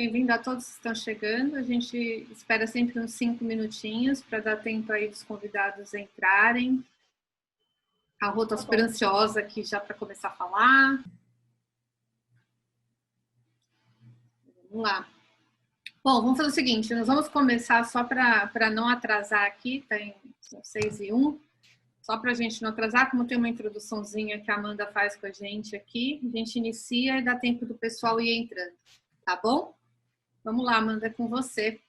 Bem-vindo a todos que estão chegando. A gente espera sempre uns 5 minutinhos para dar tempo aí dos convidados entrarem. A Rô está super ansiosa aqui já para começar a falar. Vamos lá. Bom, vamos fazer o seguinte, nós vamos começar só para não atrasar aqui, tem 6:01. Só para a gente não atrasar, como tem uma introduçãozinha que a Amanda faz com a gente aqui, a gente inicia e dá tempo do pessoal ir entrando, tá bom? Vamos lá, Amanda, é com você.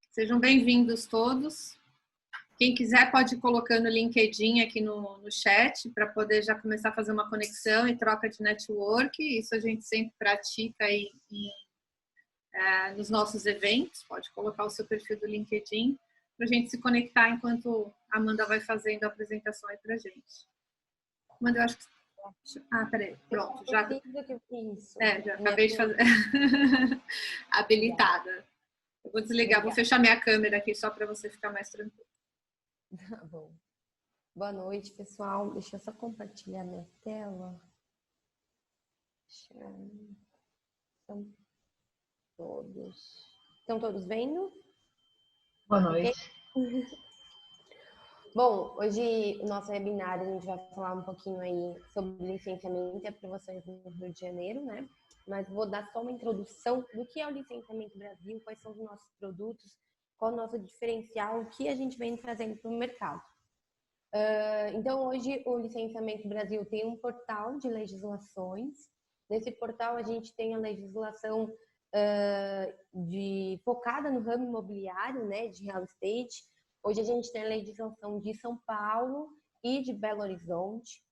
Sejam bem-vindos todos. Quem quiser pode ir colocando o LinkedIn aqui no chat para poder já começar a fazer uma conexão e troca de network. Isso a gente sempre pratica aí nos nossos eventos. Pode colocar o seu perfil do LinkedIn para a gente se conectar enquanto a Amanda vai fazendo a apresentação aí para a gente. Amanda, eu acho que... peraí, pronto. Já acabei de fazer. Habilitada. Eu vou desligar, vou fechar minha câmera aqui só para você ficar mais tranquilo. Tá bom. Boa noite, pessoal. Deixa eu só compartilhar minha tela. Estão todos vendo? Boa noite. Okay? Bom, hoje o nosso webinar a gente vai falar um pouquinho aí sobre licenciamento e aprovações no Rio de Janeiro, né? Mas vou dar só uma introdução do que é o Licenciamento Brasil, quais são os nossos produtos, qual é o nosso diferencial, o que a gente vem trazendo para o mercado. Então, hoje o Licenciamento Brasil tem um portal de legislações. Nesse portal a gente tem a legislação focada no ramo imobiliário, né, de real estate. Hoje a gente tem a legislação de São Paulo e de Belo Horizonte.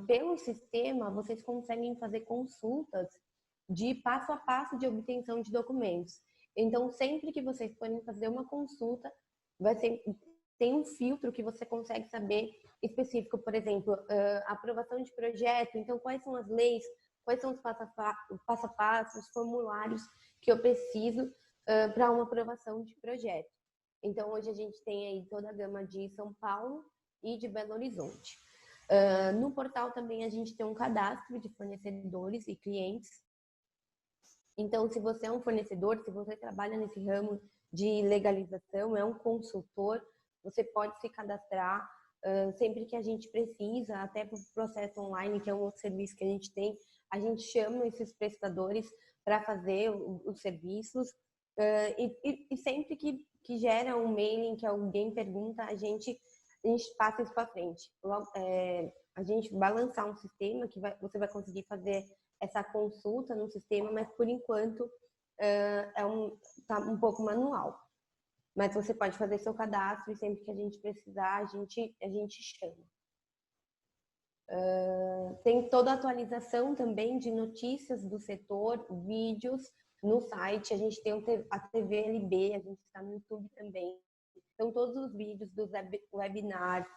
Pelo sistema, vocês conseguem fazer consultas de passo a passo de obtenção de documentos. Então, sempre que vocês forem fazer uma consulta, tem um filtro que você consegue saber específico, por exemplo, aprovação de projeto. Então, quais são as leis, quais são os passo a passo, os formulários que eu preciso para uma aprovação de projeto. Então, hoje a gente tem aí toda a gama de São Paulo e de Belo Horizonte. No portal também a gente tem um cadastro de fornecedores e clientes. Então, se você é um fornecedor, se você trabalha nesse ramo de legalização, é um consultor, você pode se cadastrar sempre que a gente precisa, até para o processo online, que é um outro serviço que a gente chama esses prestadores para fazer os serviços. E sempre que gera um mailing, que alguém pergunta, a gente passa isso para frente. A gente vai lançar um sistema que você vai conseguir fazer essa consulta no sistema, mas por enquanto tá um pouco manual. Mas você pode fazer seu cadastro e sempre que a gente precisar, a gente chama. Tem toda a atualização também de notícias do setor, vídeos no site. A gente tem a TVLB, a gente está no YouTube também. Então, todos os vídeos dos webinars,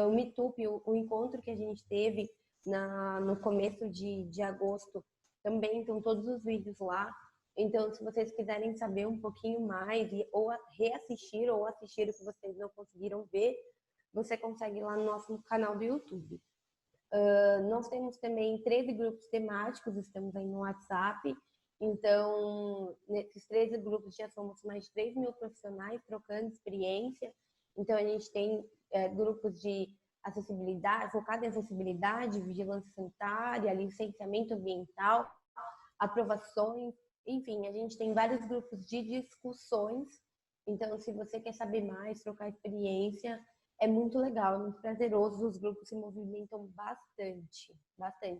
o Meetup, o encontro que a gente teve no começo de agosto, também estão todos os vídeos lá. Então, se vocês quiserem saber um pouquinho mais, ou reassistir ou assistir o que vocês não conseguiram ver, você consegue ir lá no nosso canal do YouTube. Nós temos também 13 grupos temáticos, estamos aí no WhatsApp. Então, nesses 13 grupos já somos mais de 3 mil profissionais trocando experiência. Então, a gente tem grupos de acessibilidade, focado em acessibilidade, vigilância sanitária, licenciamento ambiental, aprovações. Enfim, a gente tem vários grupos de discussões. Então, se você quer saber mais, trocar experiência, é muito legal, é muito prazeroso. Os grupos se movimentam bastante,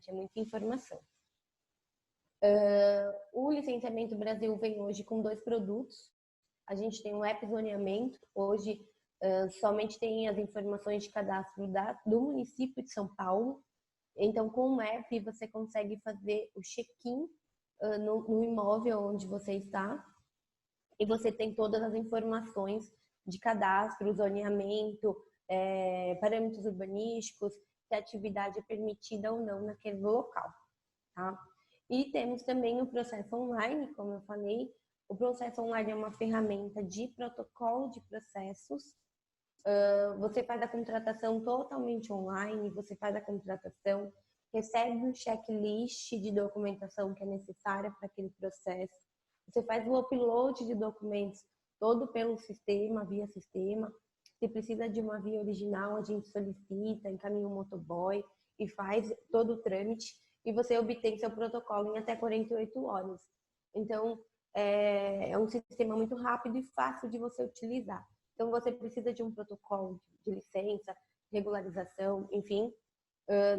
é muita informação. O Licenciamento Brasil vem hoje com 2 produtos. A gente tem um app zoneamento. Hoje, somente tem as informações de cadastro do município de São Paulo. Então, com o app, você consegue fazer o check-in no imóvel onde você está. E você tem todas as informações de cadastro, zoneamento, parâmetros urbanísticos, se a atividade é permitida ou não naquele local, tá? E temos também o processo online, como eu falei. O processo online é uma ferramenta de protocolo de processos. Você faz a contratação totalmente online, você faz a contratação, recebe um checklist de documentação que é necessária para aquele processo. Você faz o upload de documentos todo pelo sistema, via sistema. Se precisa de uma via original, a gente solicita, encaminha um motoboy e faz todo o trâmite e você obtém seu protocolo em até 48 horas. Então, é um sistema muito rápido e fácil de você utilizar. Então, você precisa de um protocolo de licença, regularização, enfim,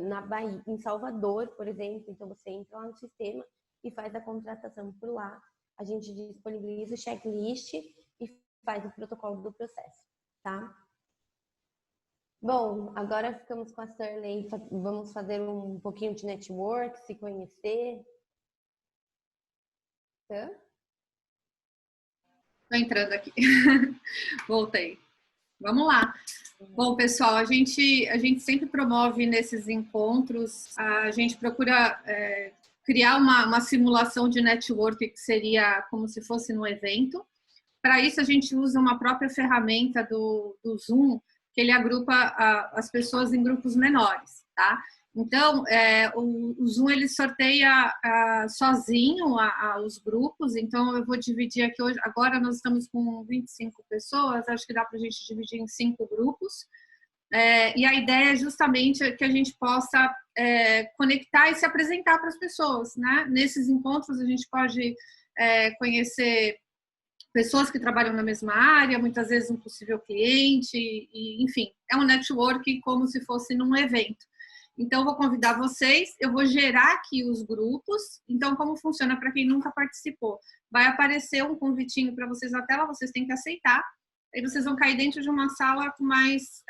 na Bahia, em Salvador, por exemplo. Então, você entra lá no sistema e faz a contratação por lá. A gente disponibiliza o checklist e faz o protocolo do processo, tá? Bom, agora ficamos com a Shirley, vamos fazer um pouquinho de network, se conhecer. Tá? Tô entrando aqui. Voltei. Vamos lá. Bom, pessoal, a gente sempre promove nesses encontros, a gente procura criar uma simulação de network que seria como se fosse num evento. Para isso, a gente usa uma própria ferramenta do Zoom, que ele agrupa as pessoas em grupos menores, tá? Então, o Zoom, ele sorteia sozinho os grupos, então eu vou dividir aqui hoje, agora nós estamos com 25 pessoas, acho que dá para a gente dividir em 5 grupos, e a ideia é justamente que a gente possa conectar e se apresentar para as pessoas, né? Nesses encontros a gente pode conhecer pessoas que trabalham na mesma área, muitas vezes um possível cliente, e, enfim, é um networking como se fosse num evento. Então, eu vou convidar vocês, eu vou gerar aqui os grupos. Então, como funciona para quem nunca participou? Vai aparecer um convitinho para vocês na tela, vocês têm que aceitar. Aí vocês vão cair dentro de uma sala com mais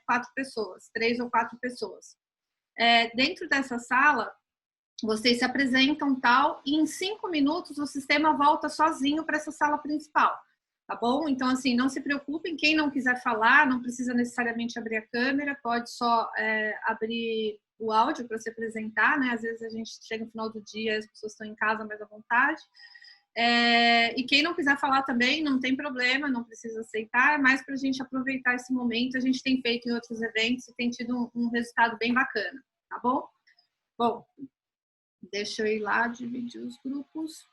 4 pessoas, 3 ou 4 pessoas. Dentro dessa sala, vocês se apresentam tal, e em 5 minutos o sistema volta sozinho para essa sala principal, tá bom? Então, assim, não se preocupem, quem não quiser falar, não precisa necessariamente abrir a câmera, pode só abrir o áudio para se apresentar, né? Às vezes a gente chega no final do dia, as pessoas estão em casa mais à vontade. E quem não quiser falar também, não tem problema, não precisa aceitar, é mais para a gente aproveitar esse momento. A gente tem feito em outros eventos e tem tido um resultado bem bacana, tá bom? Bom, deixa eu ir lá, dividir os grupos.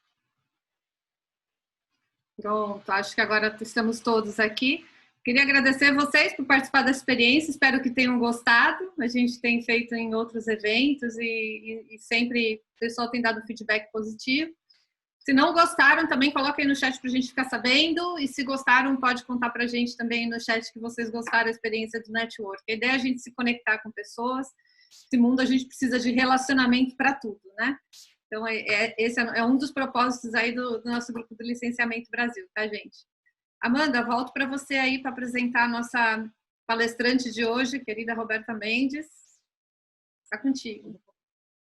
Pronto, acho que agora estamos todos aqui. Queria agradecer a vocês por participar da experiência, espero que tenham gostado. A gente tem feito em outros eventos e sempre o pessoal tem dado feedback positivo. Se não gostaram, também coloquem no chat para a gente ficar sabendo. E se gostaram, pode contar para a gente também no chat que vocês gostaram da experiência do network. A ideia é a gente se conectar com pessoas. Nesse mundo a gente precisa de relacionamento para tudo, né? Então, esse é um dos propósitos aí do nosso grupo do Licenciamento Brasil, tá, gente? Amanda, volto para você aí para apresentar a nossa palestrante de hoje, querida Roberta Mendes. Está contigo. Vou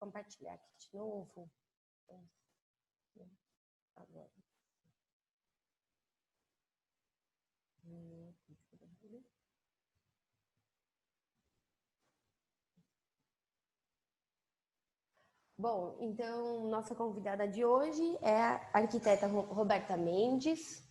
compartilhar aqui de novo. Agora. Bom, então, nossa convidada de hoje é a arquiteta Roberta Mendes.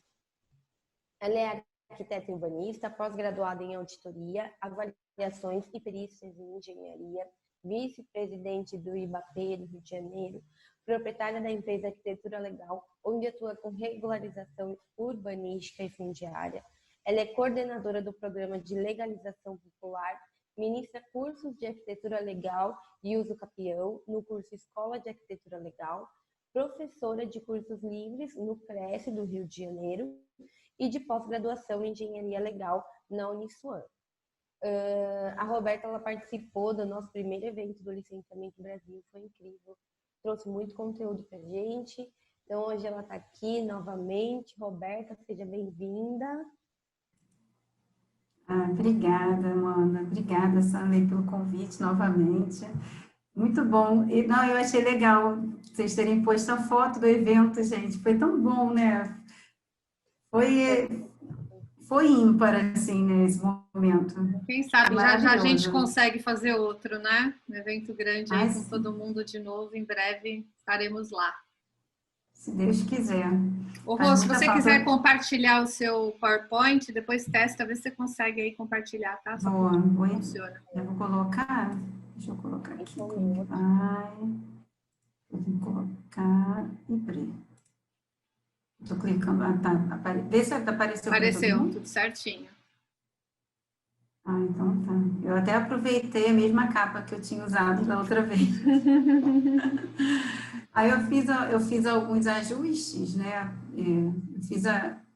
Ela é arquiteta urbanista, pós-graduada em auditoria, avaliações e perícias em engenharia, vice-presidente do IBAP do Rio de Janeiro, proprietária da empresa Arquitetura Legal, onde atua com regularização urbanística e fundiária. Ela é coordenadora do programa de legalização popular, ministra cursos de arquitetura legal e uso capião no curso Escola de Arquitetura Legal, professora de cursos livres no CRES do Rio de Janeiro e de pós-graduação em engenharia legal na Uniswan. A Roberta, ela participou do nosso primeiro evento do Licenciamento Brasil, foi incrível, trouxe muito conteúdo pra gente. Então hoje ela está aqui novamente. Roberta, seja bem-vinda. Obrigada, Amanda. Obrigada, Sanley, pelo convite novamente. Muito bom. E, não, eu achei legal vocês terem posto a foto do evento, gente. Foi tão bom, né? Foi ímpar, assim, nesse momento. Quem sabe já a gente consegue fazer outro, né? Um evento grande aí com todo mundo de novo. Em breve estaremos lá. Se Deus quiser. Ô, Rô, se você quiser compartilhar o seu PowerPoint, depois testa, vê se você consegue aí compartilhar, tá? Só Boa, funciona. Eu vou colocar, deixa eu colocar aqui como vai. Vou colocar e abrir. Estou clicando, vê se apareceu para todo Apareceu, mundo. tudo certinho. Ah, então tá. Eu até aproveitei a mesma capa que eu tinha usado da outra vez. Aí eu fiz alguns ajustes, né?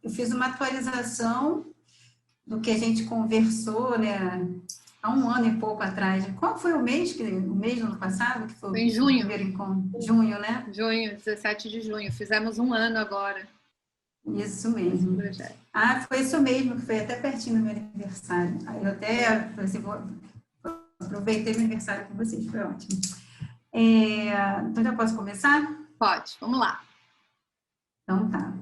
Eu fiz uma atualização do que a gente conversou, né? Há um ano e pouco atrás. Qual foi o mês o mês do ano passado que foi Foi em o junho. primeiro encontro? Junho, né? Junho, 17 de junho. Fizemos um ano agora. Isso mesmo. Ah, foi isso mesmo, que foi até pertinho do meu aniversário. Aí eu até falei assim, aproveitei meu aniversário com vocês, foi ótimo. Então já posso começar? Pode, vamos lá. Então tá.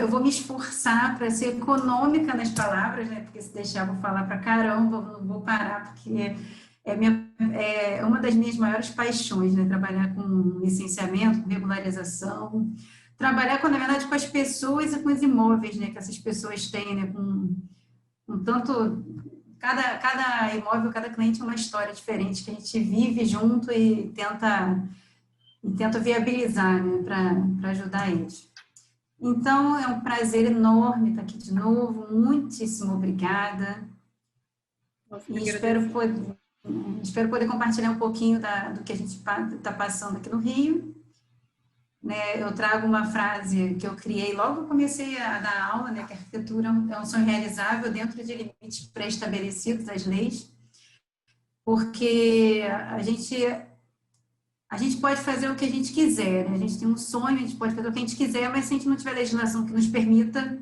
Eu vou me esforçar para ser econômica nas palavras, né? Porque se deixar eu vou falar para caramba, eu não vou parar, porque é uma das minhas maiores paixões, né? Trabalhar com licenciamento, com regularização, trabalhar, na verdade, com as pessoas e com os imóveis, né? Que essas pessoas têm, né? Com tanto... Cada imóvel, cada cliente é uma história diferente, que a gente vive junto e tenta viabilizar, né? Para ajudar eles. Então, é um prazer enorme estar aqui de novo. Muitíssimo obrigada. E espero poder compartilhar um pouquinho do que a gente está passando aqui no Rio. Né, eu trago uma frase que eu criei logo que eu comecei a dar aula, né, que a arquitetura é um sonho realizável dentro de limites pré-estabelecidos das leis, porque a gente pode fazer o que a gente quiser, né? A gente tem um sonho, a gente pode fazer o que a gente quiser, mas se a gente não tiver legislação que nos permita,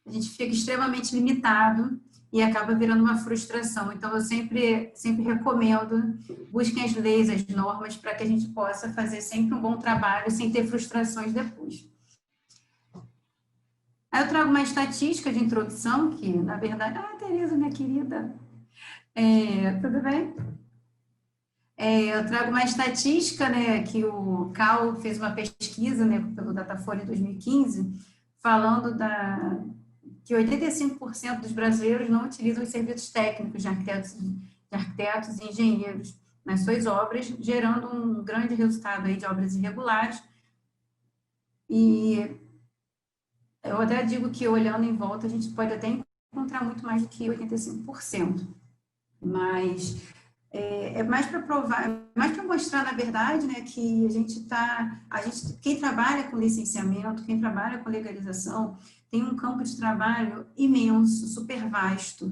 a gente fica extremamente limitado e acaba virando uma frustração. Então, eu sempre recomendo, busquem as leis, as normas, para que a gente possa fazer sempre um bom trabalho sem ter frustrações depois. Aí eu trago uma estatística de introdução, que, na verdade... Ah, Tereza, minha querida. Tudo bem? Eu trago uma estatística, né, que o Cal fez uma pesquisa, né, pelo Datafolha em 2015, falando que 85% dos brasileiros não utilizam os serviços técnicos de arquitetos e engenheiros nas suas obras, gerando um grande resultado aí de obras irregulares. E eu até digo que, olhando em volta, a gente pode até encontrar muito mais do que 85%. Mas é mais para provar, mais para mostrar, na verdade, né, que quem trabalha com licenciamento, quem trabalha com legalização, tem um campo de trabalho imenso, super vasto,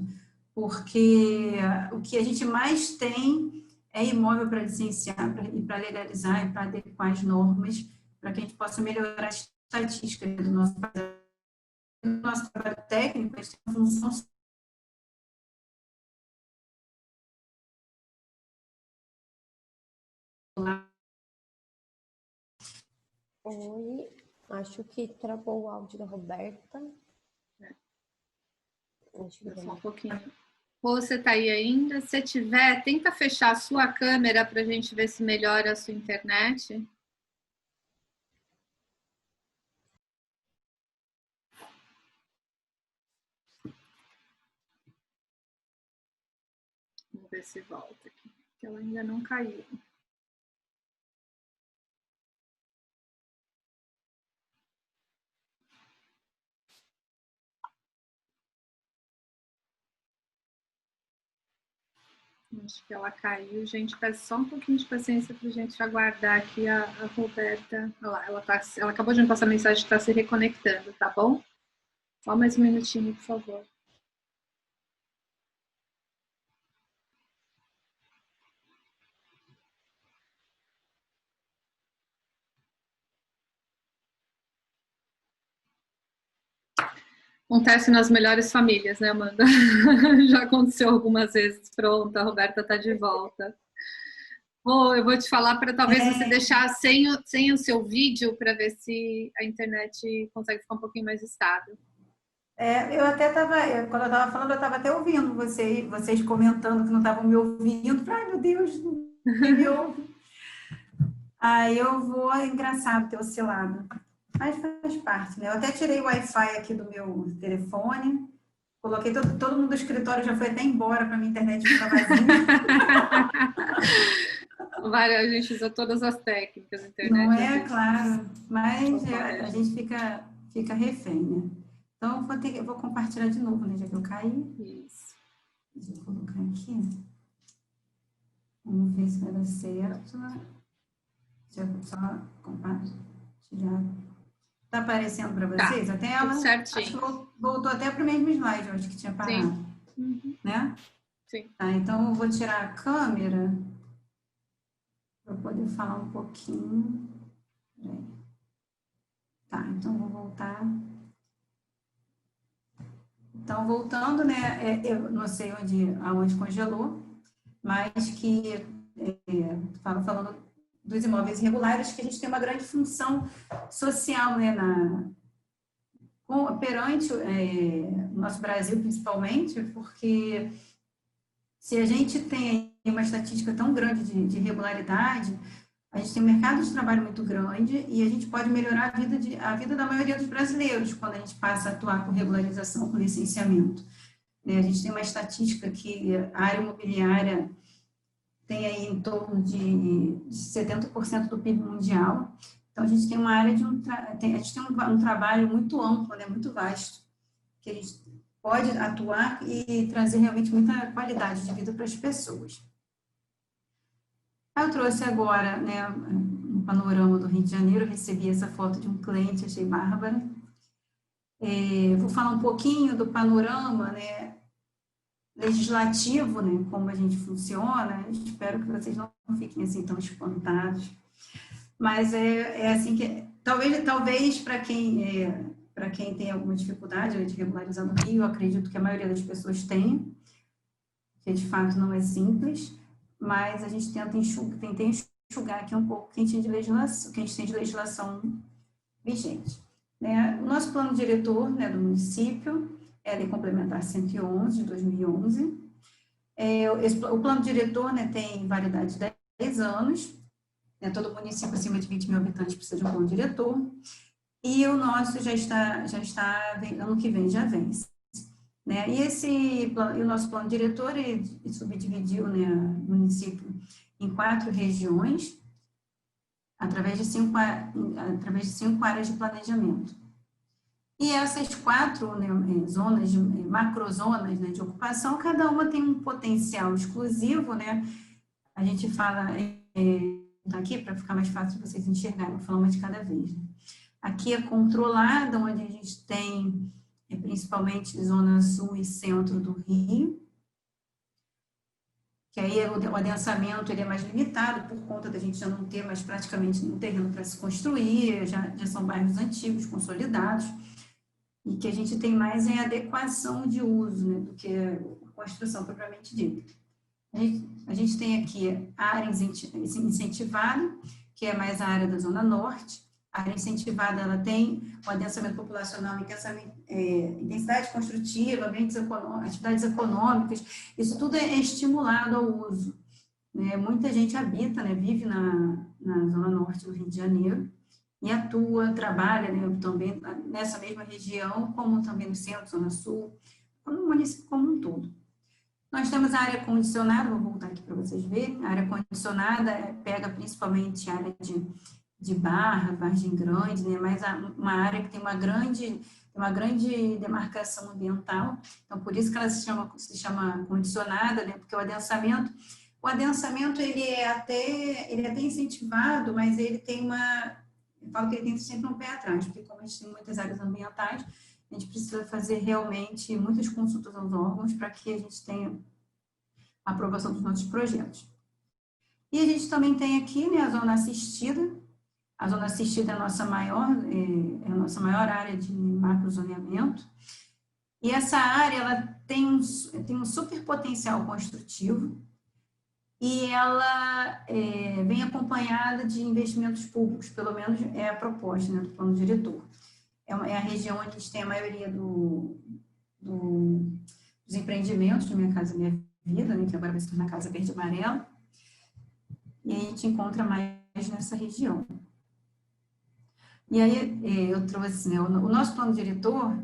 porque o que a gente mais tem é imóvel para licenciar e para legalizar e para adequar as normas, para que a gente possa melhorar a estatística do nosso trabalho técnico. A gente tem uma função. Oi, acho que travou o áudio da Roberta. Só um pouquinho. Você está aí ainda? Se tiver, tenta fechar a sua câmera para a gente ver se melhora a sua internet. Vamos ver se volta aqui, porque ela ainda não caiu. Acho que ela caiu, gente. Peço só um pouquinho de paciência para a gente aguardar aqui a Roberta. Olha lá, ela acabou de me passar a mensagem que está se reconectando, tá bom? Só mais um minutinho, por favor. Acontece nas melhores famílias, né, Amanda? Já aconteceu algumas vezes. Pronto, a Roberta está de volta. Eu vou te falar para talvez você deixar sem o seu vídeo para ver se a internet consegue ficar um pouquinho mais estável. Eu até estava, quando eu estava falando, eu estava até ouvindo vocês comentando que não estavam me ouvindo. Ai, meu Deus, ninguém me ouve. Aí é engraçado ter oscilado. Mas faz parte, né? Eu até tirei o Wi-Fi aqui do meu telefone, coloquei todo mundo do escritório, já foi até embora para minha internet ficar vazia. várias, a gente usa todas as técnicas, internet. Não é, claro, mas a gente fica refém, né? Então, eu vou compartilhar de novo, né? Já que eu caí. Isso. Deixa eu colocar aqui. Vamos ver se vai dar certo. Deixa eu só compartilhar. Está aparecendo para vocês a tela? Tudo certinho. Acho que voltou até para o mesmo slide, eu acho que tinha parado. Sim. Uhum. Né? Sim. Tá, então eu vou tirar a câmera para poder falar um pouquinho. Tá, então vou voltar. Então, voltando, né, eu não sei aonde congelou, mas que, falando dos imóveis irregulares, que a gente tem uma grande função social, né, perante o nosso Brasil, principalmente, porque se a gente tem uma estatística tão grande de irregularidade, a gente tem um mercado de trabalho muito grande e a gente pode melhorar a vida da maioria dos brasileiros quando a gente passa a atuar com regularização, com licenciamento. A gente tem uma estatística que a área imobiliária tem aí em torno de 70% do PIB mundial. Então, a gente tem uma área a gente tem um trabalho muito amplo, né, muito vasto, que a gente pode atuar e trazer realmente muita qualidade de vida para as pessoas. Eu trouxe agora, né, um panorama do Rio de Janeiro, recebi essa foto de um cliente, achei bárbara. Vou falar um pouquinho do panorama, né, legislativo, né, como a gente funciona. Espero que vocês não fiquem assim tão espantados. Mas assim que, talvez para quem tem alguma dificuldade de regularizar no Rio, eu acredito que a maioria das pessoas tem, que de fato não é simples, mas a gente tenta enxugar aqui um pouco o que a gente tem de legislação vigente. Né? O nosso plano diretor, né, do município é a Lei Complementar 111, de 2011. O plano diretor, né, tem validade de 10 anos, né, todo município acima de 20 mil habitantes precisa de um plano diretor, e o nosso já está ano que vem já vence. Né? E o nosso plano diretor, ele subdividiu, né, o município em 4 regiões, através de 5 áreas de planejamento. E essas 4, né, zonas, macrozonas, né, de ocupação, cada uma tem um potencial exclusivo, né? A gente fala, aqui para ficar mais fácil de vocês enxergarem, vou falar uma de cada vez. Né? Aqui é controlada, onde a gente tem principalmente zona sul e centro do Rio, que aí o adensamento ele é mais limitado por conta da gente já não ter mais praticamente nenhum terreno para se construir, já são bairros antigos, consolidados, e que a gente tem mais em adequação de uso, né, do que construção propriamente dita. A gente tem aqui a área incentivada, que é mais a área da Zona Norte. A área incentivada, ela tem o adensamento populacional, intensidade construtiva, atividades econômicas, isso tudo é estimulado ao uso. Né? Muita gente habita, né, vive na Zona Norte do Rio de Janeiro e atua, trabalha, né, também nessa mesma região, como também no centro, Zona Sul, no município como um todo. Nós temos a área condicionada, vou voltar aqui para vocês verem, a área condicionada pega principalmente a área de Barra, Vargem Grande, né? Mas uma área que tem uma grande demarcação ambiental, então por isso que ela se chama condicionada, né? Porque o adensamento ele é até incentivado, mas ele tem eu falo que ele tem sempre um pé atrás, porque como a gente tem muitas áreas ambientais, a gente precisa fazer realmente muitas consultas aos órgãos para que a gente tenha a aprovação dos nossos projetos. E a gente também tem aqui, né, a zona assistida. A zona assistida é a nossa maior área de macrozoneamento. E essa área ela tem um super potencial construtivo e ela vem acompanhada de investimentos públicos, pelo menos é a proposta, né, do plano diretor. É a região onde a gente tem a maioria dos empreendimentos do Minha Casa Minha Vida, né, que agora vai se tornar Casa Verde e Amarela, e a gente encontra mais nessa região. E aí eu trouxe, né, o nosso plano diretor,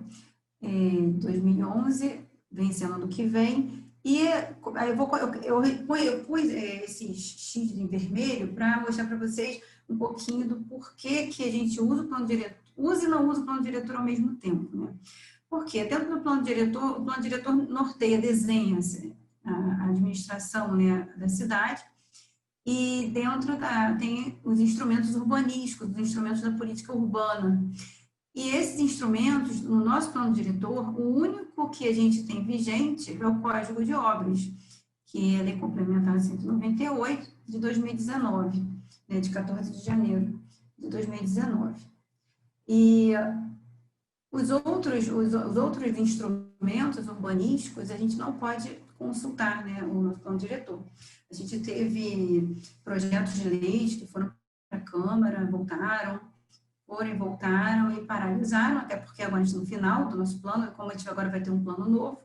2011, vem sendo ano que vem, E aí eu pus esses X em vermelho para mostrar para vocês um pouquinho do porquê que a gente usa o plano diretor, usa e não usa o plano diretor ao mesmo tempo, né? Porque dentro do plano diretor, o plano diretor norteia, desenha a administração, né, da cidade, e dentro tem os instrumentos urbanísticos, os instrumentos da política urbana. E esses instrumentos, no nosso plano diretor, o único que a gente tem vigente é o Código de Obras, que é a Lei Complementar 198 de 2019, né, de 14 de janeiro de 2019. E os outros instrumentos urbanísticos, a gente não pode consultar, né, o nosso plano diretor. A gente teve projetos de leis que foram para a Câmara, voltaram e paralisaram, até porque agora a gente no final do nosso plano, como a gente agora vai ter um plano novo,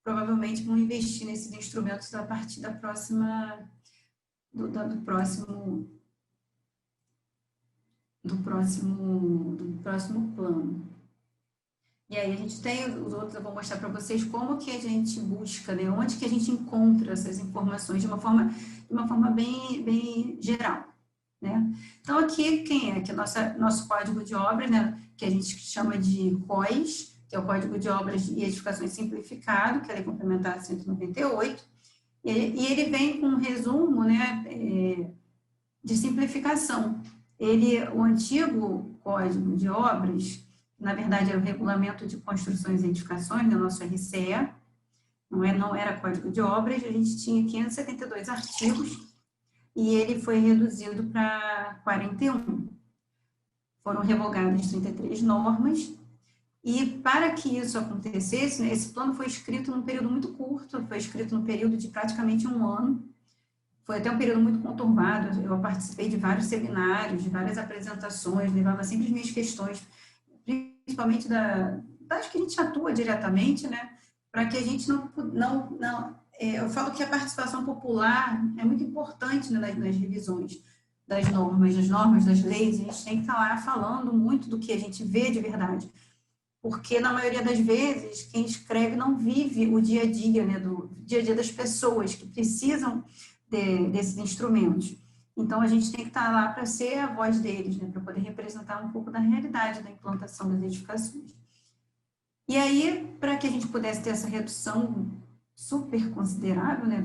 provavelmente vão investir nesses instrumentos a partir da próxima, do próximo plano. E aí a gente tem os outros, eu vou mostrar para vocês como que a gente busca, né, onde que a gente encontra essas informações de uma forma bem geral, né? Então aqui quem é? Que é nosso Código de Obras, né, que a gente chama de COES, que é o Código de Obras e Edificações Simplificado, que é a Lei Complementar 198, e ele vem com um resumo, né, de simplificação. O antigo Código de Obras, na verdade, era o Regulamento de Construções e Edificações, do nosso RCE, não era Código de Obras, a gente tinha 572 artigos, e ele foi reduzido para 41. Foram revogadas 33 normas, e para que isso acontecesse, né, esse plano foi escrito num período muito curto, foi escrito num período de praticamente um ano, foi até um período muito conturbado, eu participei de vários seminários, de várias apresentações, levava sempre as minhas questões, principalmente das que a gente atua diretamente, né, para que a gente eu falo que a participação popular é muito importante, né, nas revisões das normas, das leis, a gente tem que estar lá falando muito do que a gente vê de verdade, porque na maioria das vezes quem escreve não vive o dia a dia, né, do dia a dia das pessoas que precisam desses instrumentos. Então, a gente tem que estar lá para ser a voz deles, né, para poder representar um pouco da realidade da implantação das edificações. E aí, para que a gente pudesse ter essa redução super considerável, né,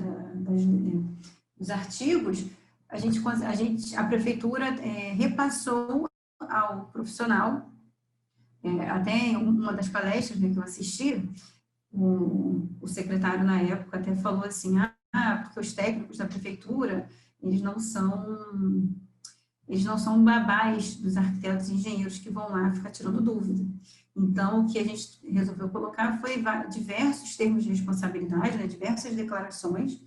dos artigos, a prefeitura repassou ao profissional, até em uma das palestras, né, que eu assisti, o secretário na época até falou assim, porque os técnicos da prefeitura, eles não são babás dos arquitetos e engenheiros que vão lá ficar tirando dúvida. Então, o que a gente resolveu colocar foi diversos termos de responsabilidade, né, diversas declarações,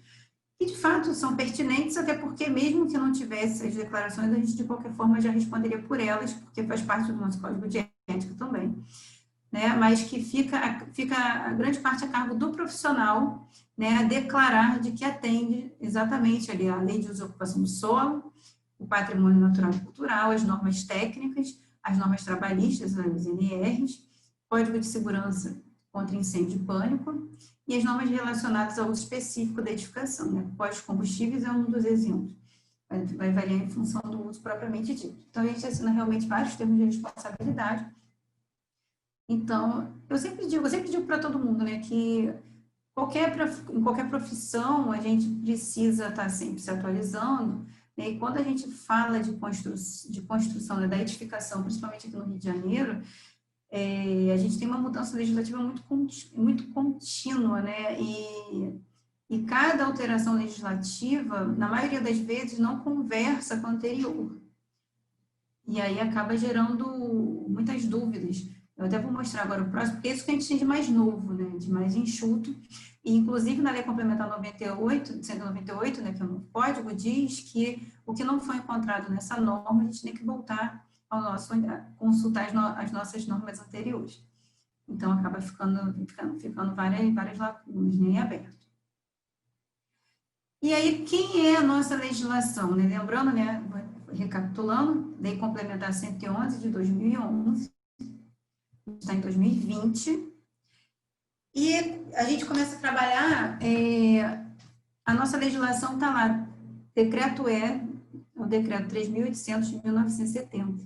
que de fato são pertinentes, até porque mesmo que não tivesse as declarações, a gente de qualquer forma já responderia por elas, porque faz parte do nosso código de ética também, né, mas que fica a grande parte a cargo do profissional, né, a declarar de que atende exatamente ali a lei de uso e ocupação do solo, o patrimônio natural e cultural, as normas técnicas, as normas trabalhistas, as NRs, Código de Segurança contra Incêndio e Pânico, e as normas relacionadas ao uso específico da edificação, né? Pós-combustíveis é um dos exemplos, vai variar em função do uso propriamente dito. Então, a gente assina realmente vários termos de responsabilidade. Então, eu sempre digo para todo mundo, né, que em qualquer profissão a gente precisa estar sempre se atualizando, né, e quando a gente fala de construção, né, da edificação, principalmente aqui no Rio de Janeiro, a gente tem uma mudança legislativa muito contínua, né, e cada alteração legislativa, na maioria das vezes, não conversa com a anterior, e aí acaba gerando muitas dúvidas. Eu até vou mostrar agora o próximo, porque é isso que a gente tem de mais novo, né, de mais enxuto. E, inclusive, na Lei Complementar 198, né, que é o novo código, diz que o que não foi encontrado nessa norma, a gente tem que voltar consultar as nossas normas anteriores. Então, acaba ficando várias lacunas, né, em aberto. E aí, quem é a nossa legislação? Né? Lembrando, né, recapitulando, Lei Complementar 111 de 2011, está em 2020, E a gente começa a trabalhar, a nossa legislação está lá, o decreto 3.800 de 1970.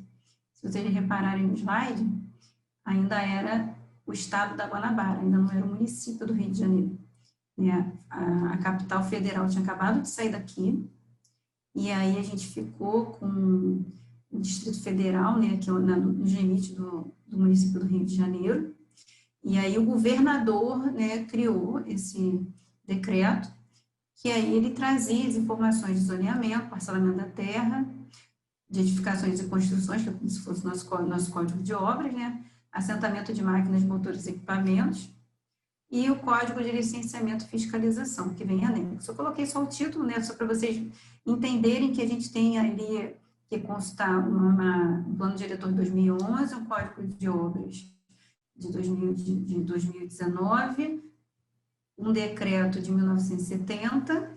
Se vocês repararem no slide, ainda era o estado da Guanabara, ainda não era o município do Rio de Janeiro. Né? A capital federal tinha acabado de sair daqui, e aí a gente ficou com o Distrito Federal, né, que é nos limites do município do Rio de Janeiro, e aí o governador, né, criou esse decreto, que aí ele trazia as informações de zoneamento, parcelamento da terra, de edificações e construções, que é como se fosse nosso código de obras, né, assentamento de máquinas, motores e equipamentos, e o código de licenciamento e fiscalização, que vem anexo. Eu coloquei só o título, né, só para vocês entenderem que a gente tem ali que constar um plano diretor de 2011, um código de obras de 2019, um decreto de 1970,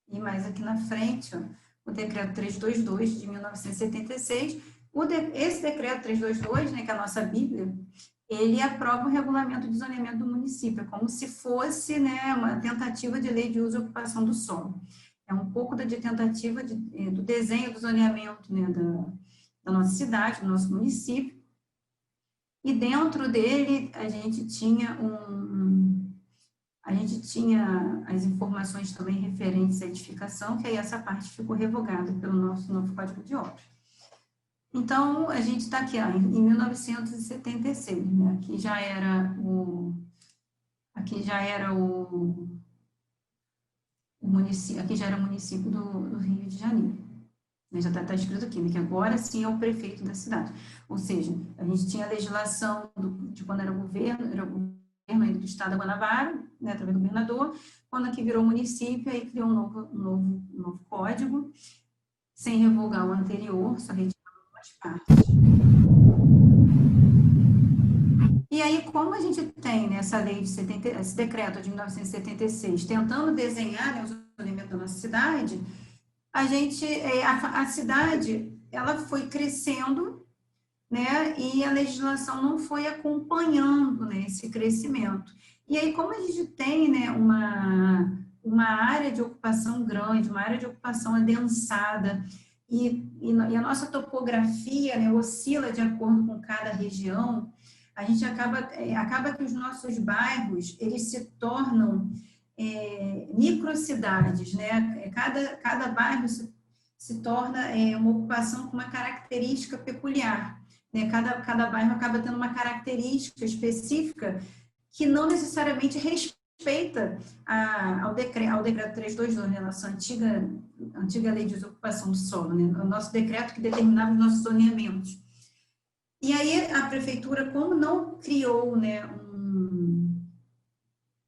e mais aqui na frente, ó, o decreto 322 de 1976. Esse decreto 322, né, que é a nossa Bíblia, ele aprova o regulamento de zoneamento do município, como se fosse, né, uma tentativa de lei de uso e ocupação do solo. É um pouco da tentativa do desenho do zoneamento, né, da nossa cidade, do nosso município. E dentro dele a gente tinha as informações também referentes à edificação, que aí essa parte ficou revogada pelo nosso novo Código de Obras. Então, a gente está aqui, ó, em 1976, né? Aqui já era o município, aqui já era o município do Rio de Janeiro. Já está escrito aqui, né, que agora sim é o prefeito da cidade. Ou seja, a gente tinha a legislação de quando era o governo ainda do estado da Guanabara, né, através do governador. Quando aqui virou município, aí criou um novo código, sem revogar o anterior, só retirando algumas partes. E aí, como a gente tem, né, esse decreto de 1976, tentando desenhar, né, o zoneamento da nossa cidade, a cidade, ela foi crescendo, né, e a legislação não foi acompanhando, né, esse crescimento. E aí, como a gente tem, né, uma área de ocupação grande, uma área de ocupação adensada, e a nossa topografia, né, oscila de acordo com cada região, a gente acaba que os nossos bairros, eles se tornam microcidades, né? Cada bairro se torna uma ocupação com uma característica peculiar, né? Cada bairro acaba tendo uma característica específica que não necessariamente respeita ao decreto 322, né? Nossa antiga lei de desocupação do solo, né? O nosso decreto que determinava os nossos zoneamentos. E aí a prefeitura, como não criou, né,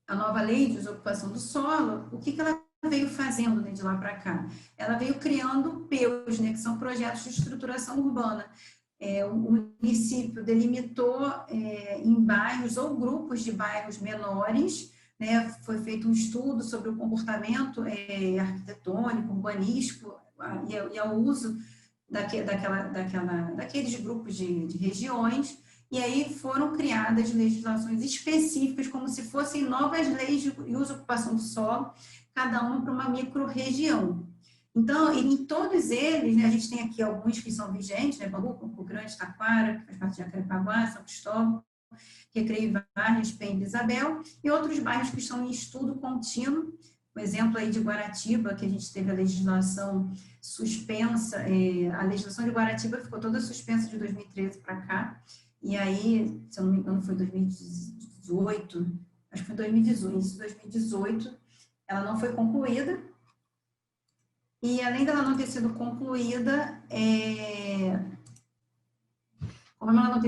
a nova lei de desocupação do solo, o que ela veio fazendo, né, de lá para cá? Ela veio criando PEUs, né, que são projetos de estruturação urbana. O município delimitou em bairros ou grupos de bairros menores, né, foi feito um estudo sobre o comportamento arquitetônico, urbanístico e ao uso daqueles grupos de regiões. E aí foram criadas legislações específicas, como se fossem novas leis de uso e ocupação do solo, cada uma para uma micro-região. Então, em todos eles, né, a gente tem aqui alguns que são vigentes, né, Bangu, Campo Grande, Taquara, que faz parte de Jacarepaguá, São Cristóvão, Recreio Vargas, Pemba e Isabel, e outros bairros que estão em estudo contínuo. Um exemplo aí de Guaratiba, que a gente teve a legislação suspensa, a legislação de Guaratiba ficou toda suspensa de 2013 para cá. E aí, se eu não me engano, foi 2018, acho que foi 2018, ela não foi concluída. E além dela não ter sido concluída, como ela não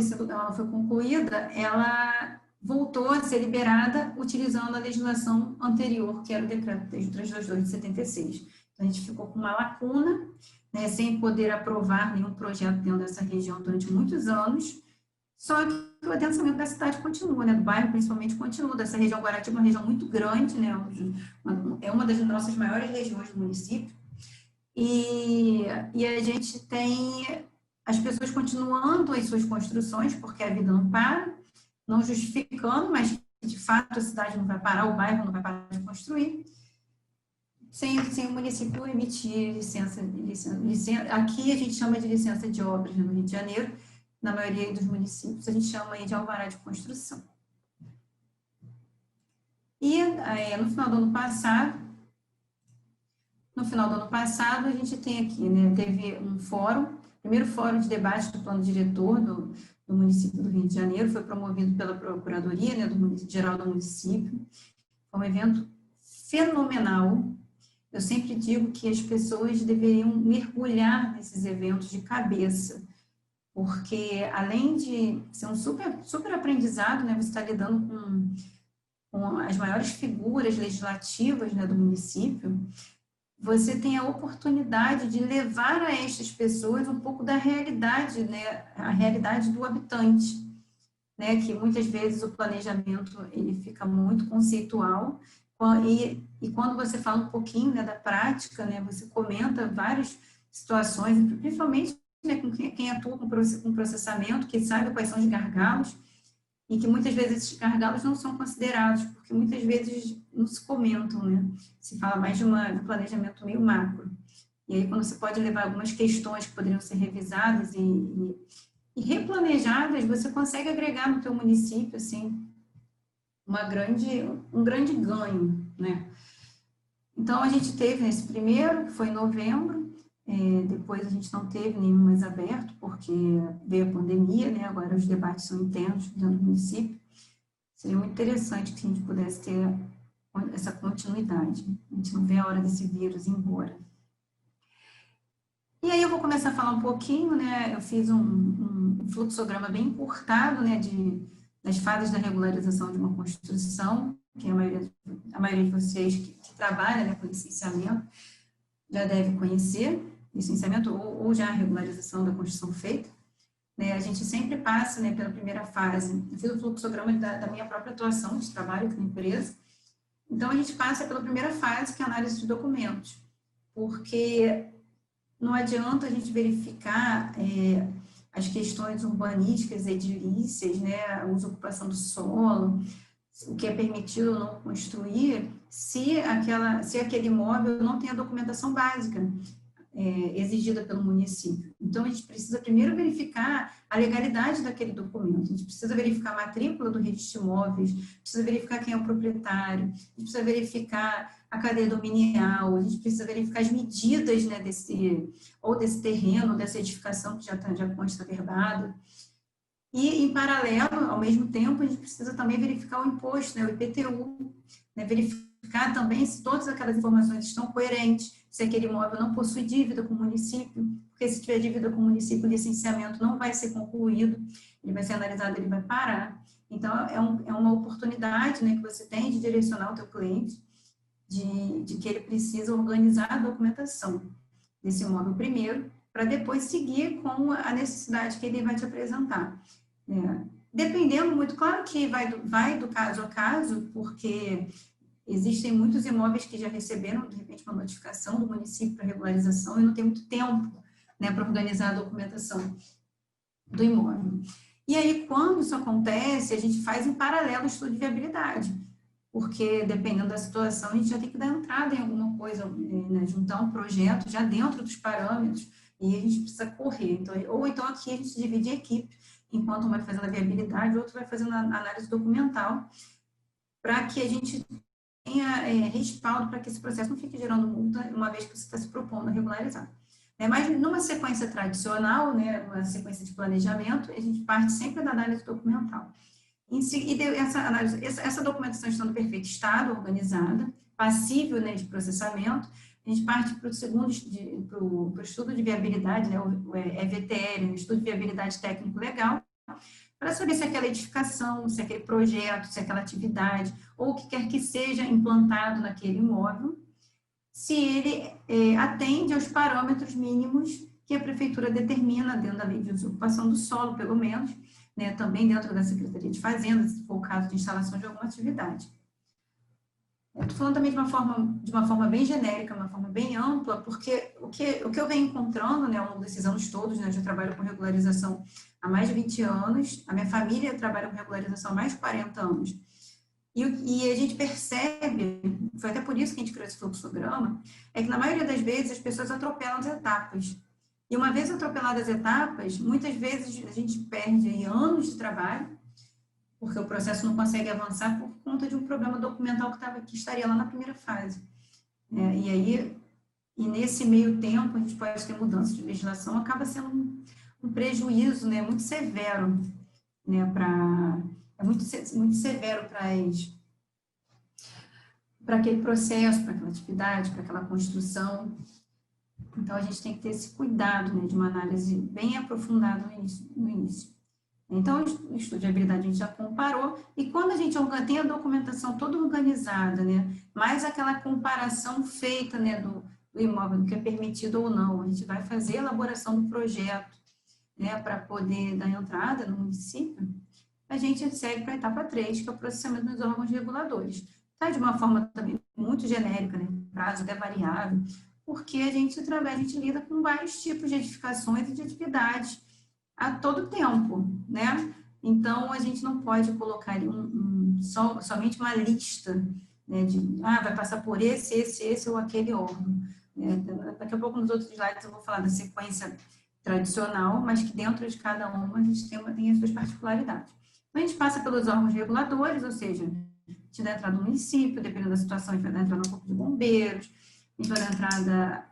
foi concluída, ela voltou a ser liberada utilizando a legislação anterior, que era o decreto 322 de 76. Então, a gente ficou com uma lacuna, né, sem poder aprovar nenhum projeto dentro dessa região durante muitos anos. Só que o adensamento da cidade continua, né, do bairro principalmente continua, dessa região Guaratiba, uma região muito grande, né, é uma das nossas maiores regiões do município, e a gente tem as pessoas continuando as suas construções, porque a vida não para, não justificando, mas de fato a cidade não vai parar, o bairro não vai parar de construir, sem o município emitir licença, aqui a gente chama de licença de obras no Rio de Janeiro, na maioria dos municípios a gente chama aí de alvará de construção. E no final do ano passado, a gente tem aqui, né, teve um fórum, primeiro fórum de debate do plano diretor do município do Rio de Janeiro, foi promovido pela Procuradoria, né, geral do município. Foi um evento fenomenal. Eu sempre digo que as pessoas deveriam mergulhar nesses eventos de cabeça, porque além de ser um super aprendizado, né, você está lidando com as maiores figuras legislativas, né, do município, você tem a oportunidade de levar a estas pessoas um pouco da realidade, né, a realidade do habitante, né, que muitas vezes o planejamento ele fica muito conceitual, e quando você fala um pouquinho, né, da prática, né, você comenta várias situações, principalmente, né, com quem atua com processamento, que sabe quais são os gargalos, e que muitas vezes esses gargalos não são considerados, porque muitas vezes não se comentam, né? Se fala mais de um planejamento meio macro. E aí, quando você pode levar algumas questões que poderiam ser revisadas e replanejadas, você consegue agregar no teu município, assim, um grande ganho, né? Então, a gente teve nesse primeiro, que foi em novembro, depois a gente não teve nenhum mais aberto, porque veio a pandemia, né? Agora os debates são internos dentro do município. Seria muito interessante que a gente pudesse ter essa continuidade. A gente não vê a hora desse vírus ir embora. E aí eu vou começar a falar um pouquinho, né? Eu fiz um fluxograma bem encurtado, né? Das fases da regularização de uma construção, que a maioria de vocês que trabalha, né, com licenciamento já deve conhecer, licenciamento ou já a regularização da construção feita. Né, a gente sempre passa, né, pela primeira fase. Eu fiz o fluxograma da minha própria atuação de trabalho aqui na empresa. Então, a gente passa pela primeira fase, que é a análise de documentos, porque não adianta a gente verificar as questões urbanísticas e edilícias, né, a uso e ocupação do solo, o que é permitido ou não construir, se aquele imóvel não tem a documentação básica exigida pelo município. Então, a gente precisa primeiro verificar a legalidade daquele documento, a gente precisa verificar a matrícula do registro de imóveis, precisa verificar quem é o proprietário, a gente precisa verificar a cadeia dominial, a gente precisa verificar as medidas, né, desse terreno, dessa edificação que já consta verbada. E, em paralelo, ao mesmo tempo, a gente precisa também verificar o imposto, né, o IPTU, né, verificar também se todas aquelas informações estão coerentes, se aquele imóvel não possui dívida com o município, porque se tiver dívida com o município, o licenciamento não vai ser concluído, ele vai ser analisado, ele vai parar. Então, é uma oportunidade, né, que você tem de direcionar o teu cliente, de que ele precisa organizar a documentação desse imóvel primeiro, para depois seguir com a necessidade que ele vai te apresentar. Dependendo muito, claro que vai do caso a caso, porque existem muitos imóveis que já receberam, de repente, uma notificação do município para regularização e não tem muito tempo, né, para organizar a documentação do imóvel. E aí, quando isso acontece, a gente faz em paralelo o estudo de viabilidade, porque, dependendo da situação, a gente já tem que dar entrada em alguma coisa, né, juntar um projeto já dentro dos parâmetros, e a gente precisa correr. Então, ou então aqui a gente divide a equipe, enquanto um vai fazendo a viabilidade, o outro vai fazendo a análise documental, para que a gente tenha respaldo para que esse processo não fique gerando multa, uma vez que você está se propondo a regularizar. Mas numa sequência tradicional, né, uma sequência de planejamento, a gente parte sempre da análise documental. Em seguida, essa documentação estando em perfeito estado, organizada, passível, né, de processamento, a gente parte para o estudo de viabilidade, né, o EVTL, o estudo de viabilidade técnico-legal, para saber se aquela edificação, se aquele projeto, se aquela atividade, ou o que quer que seja implantado naquele imóvel, se ele atende aos parâmetros mínimos que a prefeitura determina dentro da lei de usurpação do solo, pelo menos, né, também dentro da Secretaria de Fazenda, se for o caso de instalação de alguma atividade. Estou falando também de uma forma bem genérica, uma forma bem ampla, porque o que eu venho encontrando, né, ao longo desses anos todos, né, eu já trabalho com regularização há mais de 20 anos, a minha família trabalha com regularização há mais de 40 anos. E a gente percebe, foi até por isso que a gente criou esse fluxograma, é que na maioria das vezes as pessoas atropelam as etapas. E uma vez atropeladas as etapas, muitas vezes a gente perde aí anos de trabalho, porque o processo não consegue avançar por conta de um problema documental que estaria lá na primeira fase. E nesse meio tempo, a gente pode ter mudança de legislação, acaba sendo um prejuízo, né, muito severo, né, muito severo para aquele processo, para aquela atividade, para aquela construção. Então, a gente tem que ter esse cuidado, né, de uma análise bem aprofundada no início. Então, o estudo de habilidade a gente já comparou, e quando a gente tem a documentação toda organizada, né, mais aquela comparação feita, né, do imóvel, do que é permitido ou não, a gente vai fazer a elaboração do projeto, né, para poder dar entrada no município, a gente segue para a etapa 3, que é o processamento dos órgãos reguladores. Tá de uma forma também muito genérica, né, o prazo é variável, porque a gente lida com vários tipos de edificações e de atividades a todo tempo, né? Então, a gente não pode colocar ali somente uma lista, né, vai passar por esse ou aquele órgão. Né? Daqui a pouco, nos outros slides, eu vou falar da sequência tradicional, mas que dentro de cada uma a gente tem as suas particularidades. Então, a gente passa pelos órgãos reguladores, ou seja, a gente dá entrada no município, dependendo da situação, a gente vai dar entrada no corpo de bombeiros, a gente vai dar entrada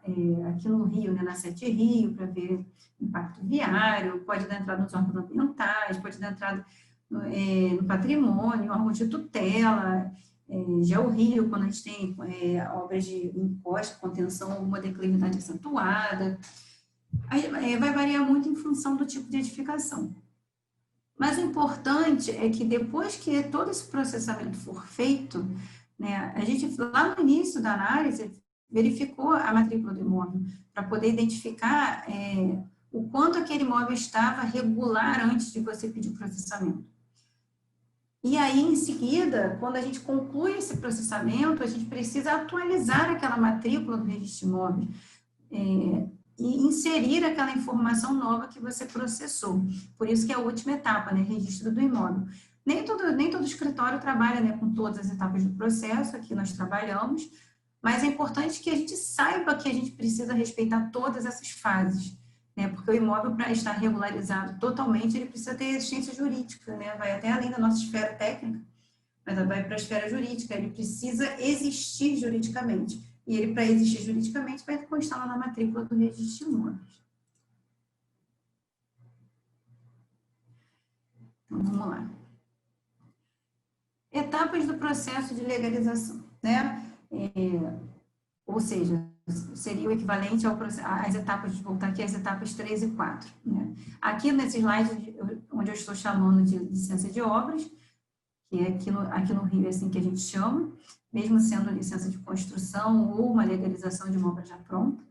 aqui no Rio, né, na Sete Rio, para ver impacto viário, pode dar entrada nos órgãos ambientais, pode dar entrada no patrimônio, órgãos de tutela, GeoRio, quando a gente tem obras de encosta, contenção, alguma declividade acentuada. Aí, vai variar muito em função do tipo de edificação. Mas o importante é que depois que todo esse processamento for feito, né, a gente, lá no início da análise, verificou a matrícula do imóvel, para poder identificar o quanto aquele imóvel estava regular antes de você pedir o processamento. E aí, em seguida, quando a gente conclui esse processamento, a gente precisa atualizar aquela matrícula do registro de imóveis e inserir aquela informação nova que você processou. Por isso que é a última etapa, né, registro do imóvel. Nem todo escritório trabalha, né, com todas as etapas do processo, aqui nós trabalhamos, mas é importante que a gente saiba que a gente precisa respeitar todas essas fases, né? Porque o imóvel, para estar regularizado totalmente, ele precisa ter existência jurídica, né? Vai até além da nossa esfera técnica, mas vai para a esfera jurídica, ele precisa existir juridicamente. E ele, para existir juridicamente, vai constar lá na matrícula do registro de imóveis. Então, vamos lá. Etapas do processo de legalização, né? Ou seja, seria o equivalente às etapas, de voltar aqui às etapas 3 e 4. Né? Aqui nesse slide, onde eu estou chamando de licença de obras, que é aqui no Rio é assim que a gente chama, mesmo sendo licença de construção ou uma legalização de uma obra já pronta.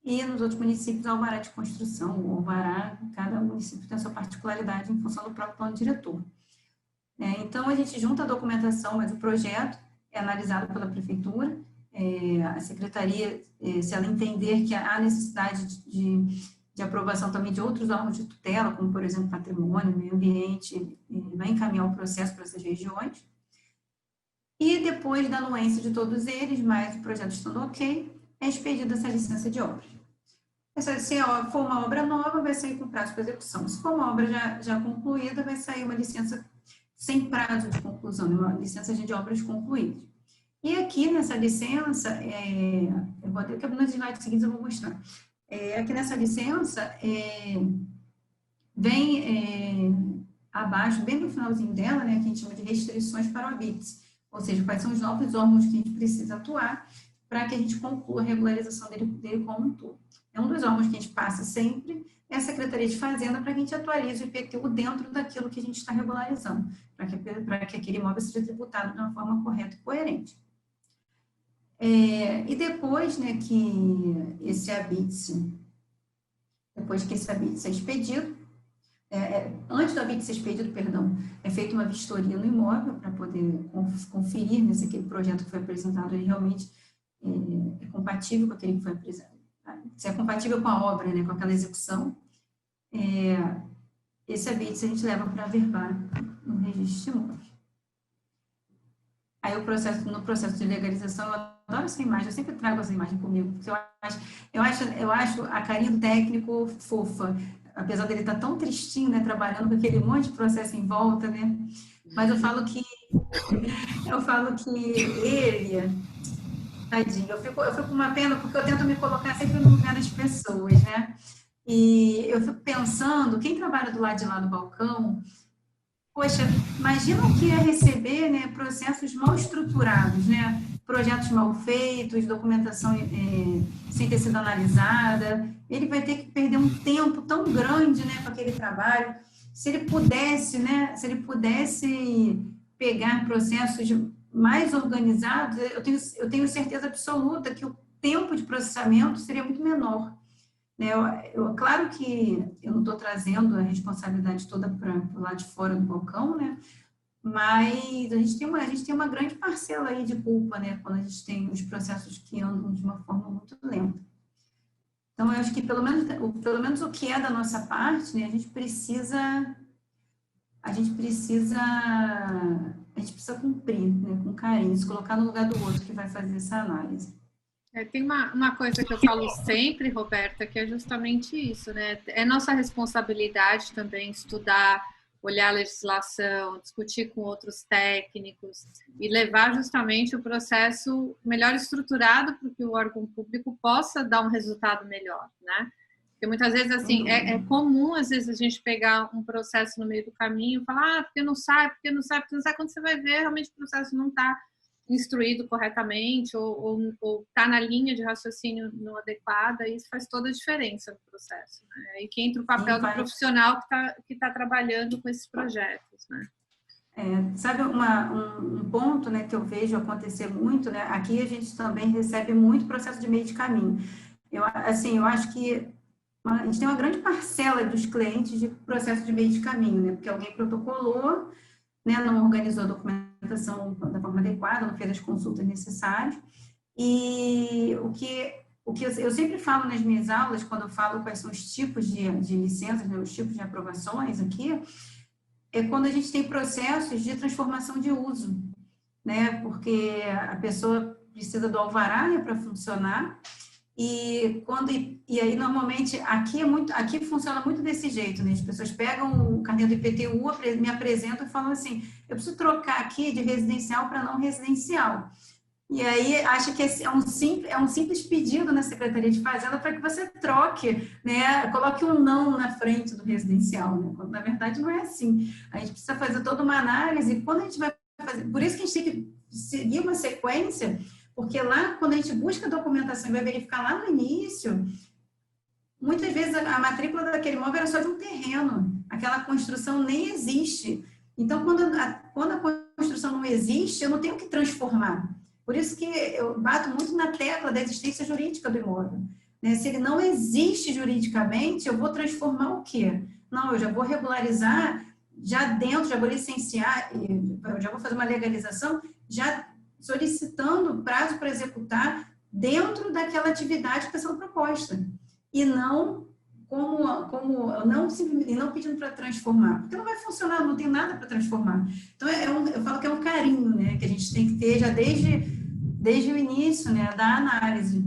E nos outros municípios, alvará de construção, ou alvará, cada município tem a sua particularidade em função do próprio plano diretor. Então, a gente junta a documentação, mas o projeto é analisado pela prefeitura, a secretaria, se ela entender que há necessidade de aprovação também de outros órgãos de tutela, como, por exemplo, patrimônio, meio ambiente, vai encaminhar o processo para essas regiões. E depois da anuência de todos eles, mais o projeto estando ok, é expedida essa licença de obras. Se for uma obra nova, vai sair com prazo para execução. Se for uma obra já concluída, vai sair uma licença sem prazo de conclusão, uma licença de obras concluídas. E aqui nessa licença, eu vou até que nos slides seguintes eu vou mostrar. Aqui nessa licença, vem abaixo, bem no finalzinho dela, né, que a gente chama de restrições para o habite, ou seja, quais são os novos órgãos que a gente precisa atuar para que a gente conclua a regularização dele como um todo. Um dos órgãos que a gente passa sempre é a Secretaria de Fazenda para que a gente atualize o IPTU dentro daquilo que a gente está regularizando, para que aquele imóvel seja tributado de uma forma correta e coerente. E depois, né, que esse habite, depois que esse habite é expedido, antes do habite ser expedido, perdão, é feita uma vistoria no imóvel para poder conferir, né, se aquele projeto que foi apresentado ele realmente é compatível com aquele que foi apresentado, se é compatível com a obra, né, com aquela execução. Esse habite a gente leva para averbar no registro de imóveis. Aí no processo de legalização, eu adoro essa imagem, eu sempre trago essa imagem comigo, porque eu acho a carinha do técnico fofa, apesar dele estar tão tristinho, né, trabalhando com aquele monte de processo em volta, né? Mas eu falo que ele, tadinho, eu fico com uma pena porque eu tento me colocar sempre no lugar das pessoas, né? E eu fico pensando, quem trabalha do lado de lá do balcão, poxa, imagina o que é receber, né, processos mal estruturados, né? Projetos mal feitos, documentação sem ter sido analisada. Ele vai ter que perder um tempo tão grande, né, com aquele trabalho. Se ele pudesse, né, se ele pudesse pegar processos mais organizados, eu tenho certeza absoluta que o tempo de processamento seria muito menor. Claro que eu não estou trazendo a responsabilidade toda para o lado de fora do balcão, né? Mas a gente tem uma grande parcela aí de culpa, né? Quando a gente tem os processos que andam de uma forma muito lenta. Então, eu acho que pelo menos o que é da nossa parte, né? A gente precisa cumprir, né? Com carinho, se colocar no lugar do outro que vai fazer essa análise. Tem uma coisa que eu falo sempre, Roberta, que é justamente isso, né? É nossa responsabilidade também estudar, olhar a legislação, discutir com outros técnicos e levar justamente o processo melhor estruturado para que o órgão público possa dar um resultado melhor, né? Porque muitas vezes, assim, é comum, às vezes, a gente pegar um processo no meio do caminho e falar, porque não sai, quando você vai ver, realmente o processo não está instruído corretamente ou está na linha de raciocínio não adequada, e isso faz toda a diferença no processo, né? E que entra o papel do profissional que tá trabalhando com esses projetos, né? Sabe um ponto, né, que eu vejo acontecer muito, né? Aqui a gente também recebe muito processo de meio de caminho. Eu acho que a gente tem uma grande parcela dos clientes de processo de meio de caminho, né? Porque alguém protocolou, né, não organizou a documentação da forma adequada, não fez as consultas necessárias. E o que eu sempre falo nas minhas aulas, quando eu falo quais são os tipos de licenças, né, os tipos de aprovações aqui, é quando a gente tem processos de transformação de uso, né? Porque a pessoa precisa do alvará, né, para funcionar. E aí, normalmente, aqui funciona muito desse jeito, né? As pessoas pegam o carnê do IPTU, me apresentam e falam assim, eu preciso trocar aqui de residencial para não residencial. E aí, acha que é um simples pedido na Secretaria de Fazenda para que você troque, né? Coloque um não na frente do residencial, né? Quando, na verdade, não é assim. A gente precisa fazer toda uma análise, quando a gente vai fazer... Por isso que a gente tem que seguir uma sequência. Porque lá, quando a gente busca a documentação e vai verificar lá no início, muitas vezes a matrícula daquele imóvel era só de um terreno. Aquela construção nem existe. Então, quando a construção não existe, eu não tenho que transformar. Por isso que eu bato muito na tecla da existência jurídica do imóvel. Né? Se ele não existe juridicamente, eu vou transformar o quê? Não, eu já vou regularizar, já vou licenciar, já vou fazer uma legalização, já solicitando prazo para executar dentro daquela atividade que está sendo proposta. E não não pedindo para transformar. Porque não vai funcionar, não tem nada para transformar. Então, eu falo que é um carinho, né, que a gente tem que ter já desde o início, né, da análise.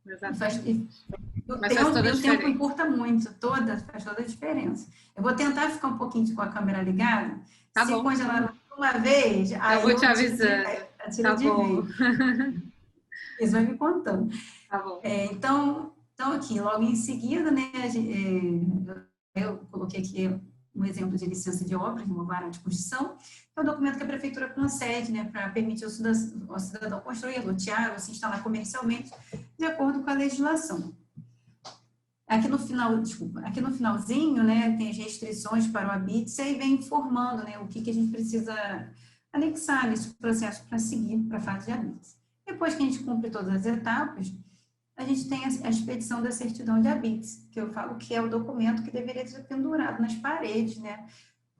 Exatamente. O tempo encurta muito, faz toda a diferença. Eu vou tentar ficar um pouquinho com a câmera ligada. Tá Se bom. congelar uma vez, eu vou te avisando. Tá bom. Eles vão me contando. Tá bom. Então, aqui, logo em seguida, né, eu coloquei aqui um exemplo de licença de obras, uma vara de construção, que é o documento que a prefeitura concede, né, para permitir ao cidadão construir, lotear ou se instalar comercialmente, de acordo com a legislação. Aqui no finalzinho, né, tem as restrições para o habite, e aí vem informando, né, o que a gente precisa anexar nesse processo para seguir para a fase de habite. Depois que a gente cumpre todas as etapas, a gente tem a expedição da certidão de habites, que eu falo que é o documento que deveria ser pendurado nas paredes, né?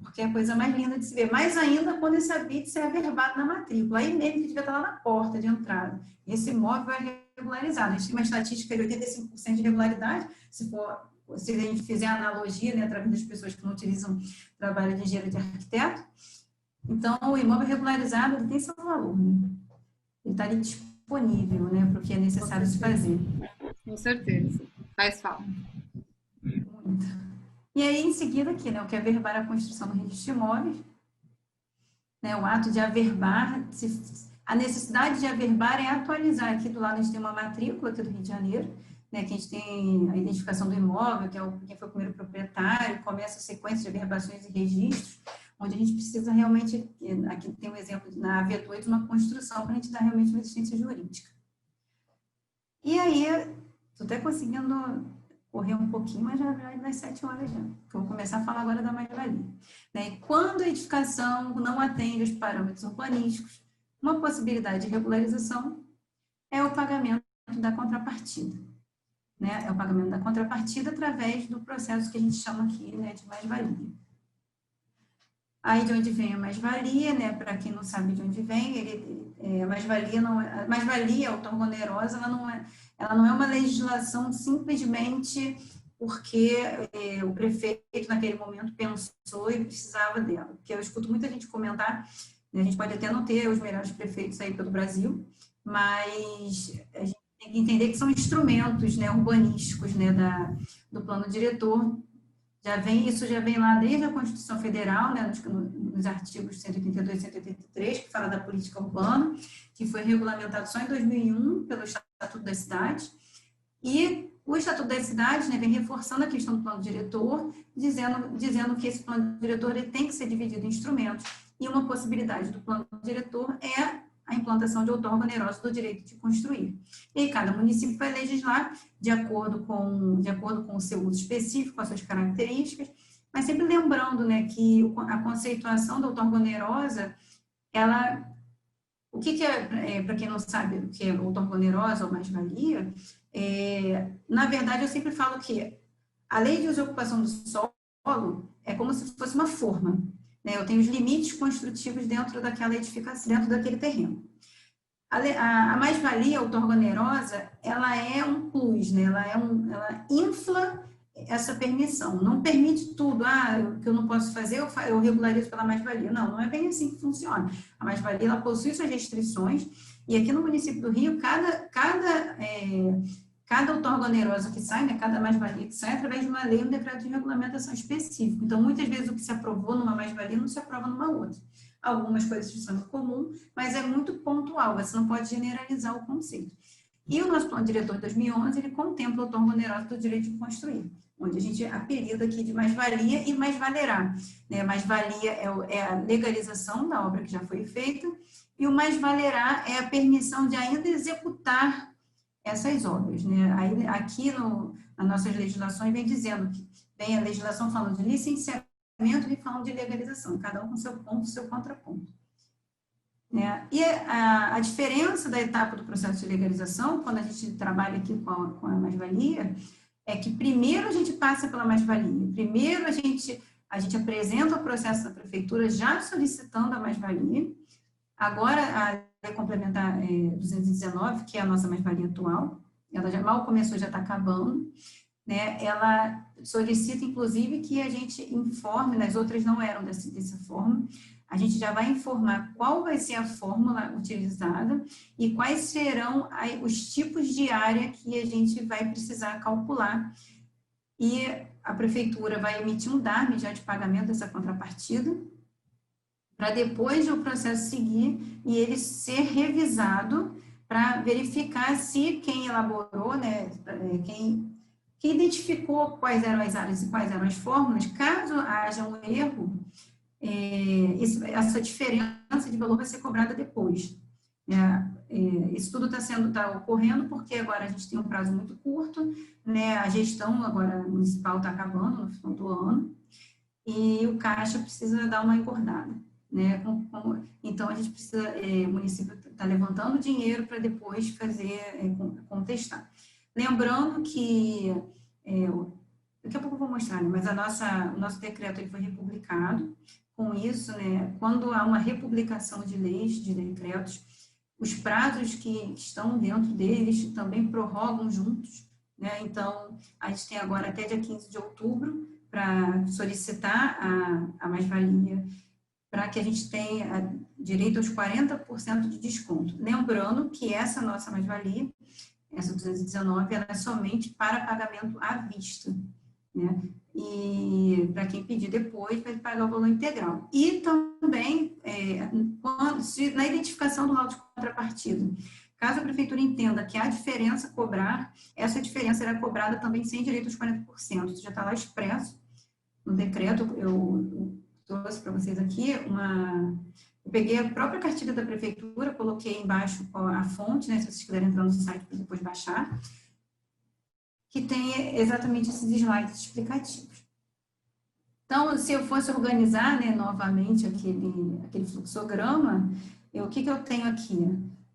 Porque é a coisa mais linda de se ver. Mais ainda quando esse habite é averbado na matrícula. Aí mesmo que devia estar lá na porta de entrada. E esse imóvel vai regularizado. A gente tem uma estatística de 85% de regularidade, se a gente fizer a analogia, né, através das pessoas que não utilizam trabalho de engenheiro de arquiteto. Então, o imóvel regularizado ele tem seu valor, né? Ele está ali disponível, né, para o que é necessário se fazer. Com certeza, faz falta. Muito. E aí, em seguida, aqui, né, o que é averbar a construção no registro de imóveis, né, o ato de averbar, a necessidade de averbar é atualizar. Aqui do lado a gente tem uma matrícula aqui do Rio de Janeiro, né, que a gente tem a identificação do imóvel, que é quem foi o primeiro proprietário, começa a sequência de averbações e registros, onde a gente precisa realmente, aqui tem um exemplo na AV8, uma construção para a gente dar realmente uma existência jurídica. E aí, estou até conseguindo correr um pouquinho, mas já vai das 7 horas já, que eu vou começar a falar agora da mais-valia. Né? Quando a edificação não atende os parâmetros urbanísticos, uma possibilidade de regularização é o pagamento da contrapartida. Né? É o pagamento da contrapartida através do processo que a gente chama aqui, né, de mais-valia. Aí de onde vem a mais-valia, né? Para quem não sabe de onde vem, a mais-valia, a outorga onerosa, ela não é uma legislação simplesmente porque o prefeito naquele momento pensou e precisava dela. Porque eu escuto muita gente comentar, né, a gente pode até não ter os melhores prefeitos aí pelo Brasil, mas a gente tem que entender que são instrumentos, né, urbanísticos, né, do plano diretor. Isso já vem lá desde a Constituição Federal, né, nos artigos 182 e 183, que fala da política urbana, que foi regulamentado só em 2001 pelo Estatuto das Cidades. E o Estatuto das Cidades, né, vem reforçando a questão do plano diretor, dizendo que esse plano diretor ele tem que ser dividido em instrumentos. E uma possibilidade do plano diretor é a implantação de outorga onerosa do direito de construir. E aí, cada município vai legislar de acordo com o seu uso específico, com as suas características, mas sempre lembrando, né, que a conceituação da outorga onerosa, o que é, para quem não sabe o que é outorga onerosa ou mais-valia, na verdade, eu sempre falo que a lei de uso e ocupação do solo é como se fosse uma forma. Eu tenho os limites construtivos dentro daquela edificação, dentro daquele terreno. A mais-valia, a outorga onerosa, ela é um plus, né? Ela infla essa permissão. Não permite tudo, o que eu não posso fazer, eu regularizo pela mais-valia. Não é bem assim que funciona. A mais-valia, ela possui suas restrições, e aqui no município do Rio, cada outorga onerosa que sai, né, cada mais-valia que sai, através de uma lei, um decreto de regulamentação específico. Então, muitas vezes, o que se aprovou numa mais-valia não se aprova numa outra. Algumas coisas são comum, mas é muito pontual, você não pode generalizar o conceito. E o nosso plano diretor de 2011, ele contempla a outorga onerosa do direito de construir, onde a gente apelida aqui de mais-valia e mais-valerá. Né? Mais-valia é a legalização da obra que já foi feita, e o mais-valerá é a permissão de ainda executar essas obras, né? Aí, aqui nas nossas legislações vem dizendo que vem a legislação falando de licenciamento e falando de legalização, cada um com seu ponto, seu contraponto. Né? E a diferença da etapa do processo de legalização, quando a gente trabalha aqui com a mais-valia, é que primeiro a gente passa pela mais-valia, primeiro a gente apresenta o processo da prefeitura já solicitando a mais-valia. Agora, a lei complementar 219, que é a nossa mais-valia atual, ela já mal começou, já está acabando, né? Ela solicita, inclusive, que a gente informe, nas outras não eram dessa forma, a gente já vai informar qual vai ser a fórmula utilizada e quais serão os tipos de área que a gente vai precisar calcular. E a prefeitura vai emitir um DARM já de pagamento dessa contrapartida, para depois o processo seguir e ele ser revisado para verificar se quem elaborou, né, quem identificou quais eram as áreas e quais eram as fórmulas, caso haja um erro, essa diferença de valor vai ser cobrada depois. Isso tudo está ocorrendo porque agora a gente tem um prazo muito curto, né, a gestão agora municipal está acabando no final do ano, e o caixa precisa dar uma engordada. Né? Então, a gente precisa, o município está levantando dinheiro para depois fazer, contestar. Lembrando que, daqui a pouco eu vou mostrar, né? Mas o nosso decreto ele foi republicado. Com isso, né, quando há uma republicação de leis, de decretos, os prazos que estão dentro deles também prorrogam juntos. Né? Então, a gente tem agora até dia 15 de outubro para solicitar a mais-valia. para que a gente tenha direito aos 40% de desconto. Lembrando que essa nossa mais-valia, essa 219, ela é somente para pagamento à vista, né? E para quem pedir depois, vai pagar o valor integral. E também, na identificação do laudo de contrapartida, caso a prefeitura entenda que há diferença a cobrar, essa diferença será cobrada também sem direito aos 40%. Isso já está lá expresso no decreto. Eu trouxe para vocês aqui eu peguei a própria cartilha da prefeitura, coloquei embaixo a fonte, né, se vocês quiserem entrar no site para depois baixar, que tem exatamente esses slides explicativos. Então, se eu fosse organizar, né, novamente aquele fluxograma, o que eu tenho aqui?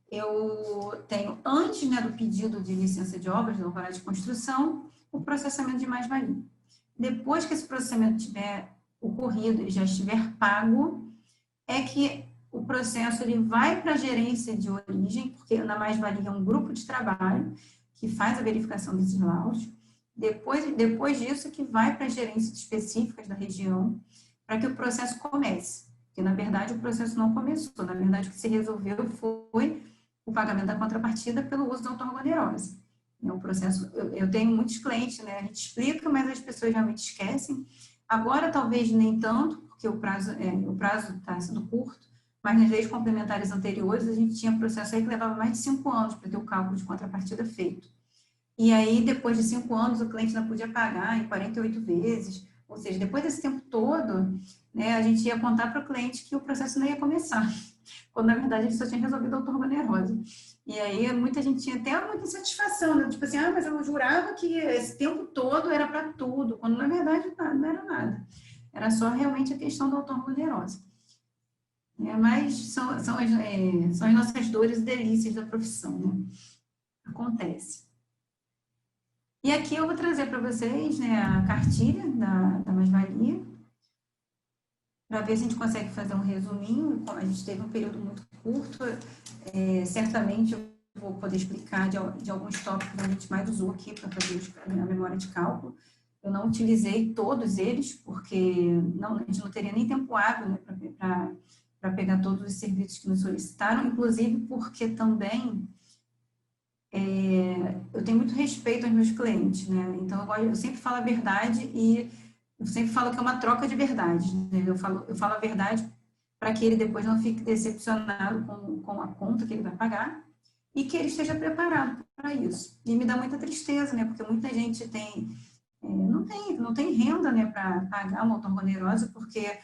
Eu tenho, antes, né, do pedido de licença de obras, do alvará de construção, o processamento de mais-valia. Depois que esse processamento tiver ocorrido e já estiver pago, é que o processo ele vai para a gerência de origem, porque na mais-valia é um grupo de trabalho que faz a verificação desses laudos. Depois disso é que vai para as gerências específicas da região, para que o processo comece. Porque, na verdade, o processo não começou. Na verdade, o que se resolveu foi o pagamento da contrapartida pelo uso da outorga onerosa. É um processo, eu tenho muitos clientes, né? A gente explica, mas as pessoas realmente esquecem. Agora, talvez nem tanto, porque o prazo está sendo curto, mas nas leis complementares anteriores, a gente tinha processo aí que levava mais de 5 anos para ter o cálculo de contrapartida feito. E aí, depois de 5 anos, o cliente não podia pagar em 48 vezes, ou seja, depois desse tempo todo, né, a gente ia contar para o cliente que o processo não ia começar, quando, na verdade, ele só tinha resolvido a outorga onerosa. E aí, muita gente tinha até muita insatisfação, né? Tipo assim, mas eu jurava que esse tempo todo era para tudo, quando, na verdade, não era nada. Era só realmente a questão da outorga onerosa. Mas são as nossas dores e delícias da profissão, né? Acontece. E aqui eu vou trazer para vocês, né, a cartilha da mais-valia, para ver se a gente consegue fazer um resuminho. A gente teve um período muito curto, certamente eu vou poder explicar de alguns tópicos que a gente mais usou aqui para fazer a memória de cálculo. Eu não utilizei todos eles, porque a gente não teria nem tempo hábil, né, para pegar todos os serviços que nos solicitaram, inclusive porque também eu tenho muito respeito aos meus clientes, né? Então, eu sempre falo a verdade e eu sempre falo que é uma troca de verdade, né? Eu falo a verdade para que ele depois não fique decepcionado com a conta que ele vai pagar e que ele esteja preparado para isso. E me dá muita tristeza, né? Porque muita gente não tem renda, né, para pagar uma outorga onerosa, porque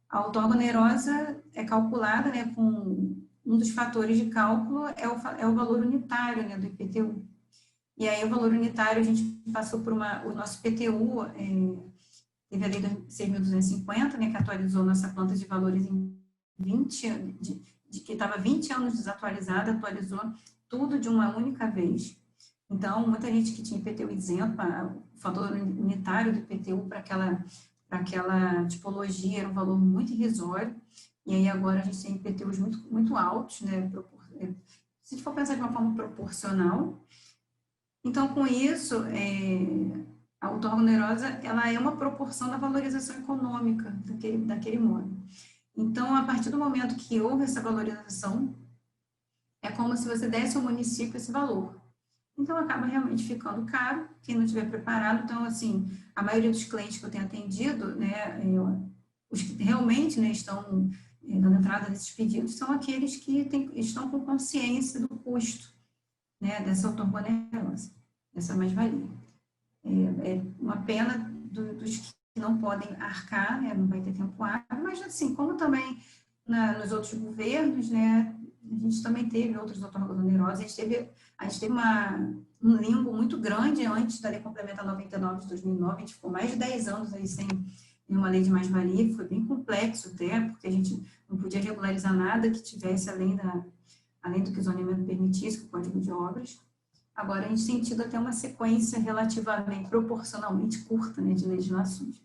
a outorga onerosa é calculada, né, com um dos fatores de cálculo é o valor unitário, né, do IPTU. E aí o valor unitário, a gente passou por o nosso IPTU, teve a lei 6.250, né, que atualizou nossa planta de valores em 20, que estava 20 anos desatualizada, atualizou tudo de uma única vez. Então, muita gente que tinha IPTU isento, o valor unitário do IPTU para aquela tipologia era um valor muito irrisório, e aí agora a gente tem IPTUs muito, muito altos, né? Se a gente for pensar de uma forma proporcional. Então, com isso, a outorga onerosa, ela é uma proporção da valorização econômica daquele modo. Então, a partir do momento que houve essa valorização, é como se você desse ao município esse valor. Então, acaba realmente ficando caro, quem não estiver preparado. Então, assim, a maioria dos clientes que eu tenho atendido, né, os que realmente, né, estão dando entrada nesses pedidos, são aqueles que estão com consciência do custo, né, dessa outorga onerosa, dessa mais-valia. É uma pena dos que não podem arcar, né, não vai ter tempo hábil, mas, assim, como também nos outros governos, né, a gente também teve outras outorgas onerosas, a gente teve um limbo muito grande antes da Lei Complementar 99 de 2009, a gente ficou mais de 10 anos aí sem nenhuma lei de mais-valia, foi bem complexo até, porque a gente não podia regularizar nada que tivesse além do que o zoneamento permitisse, com o Código de Obras. Agora, a gente tem tido até uma sequência relativamente, proporcionalmente curta, né, de legislações.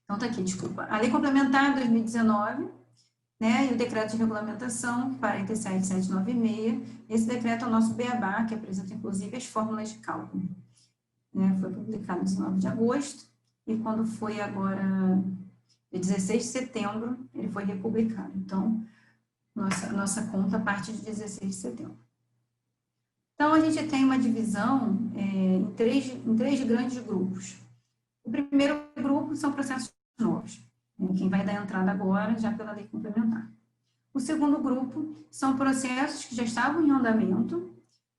Então, tá aqui, desculpa. A Lei Complementar 2019, né, e o decreto de regulamentação 47796, esse decreto é o nosso beabá, que apresenta inclusive as fórmulas de cálculo. Né, foi publicado em 19 de agosto, e quando foi agora, Dia 16 de setembro, ele foi republicado. Então, nossa conta parte de 16 de setembro. Então, a gente tem uma divisão em três grandes grupos. O primeiro grupo são processos novos, quem vai dar entrada agora, já pela lei complementar. O segundo grupo são processos que já estavam em andamento,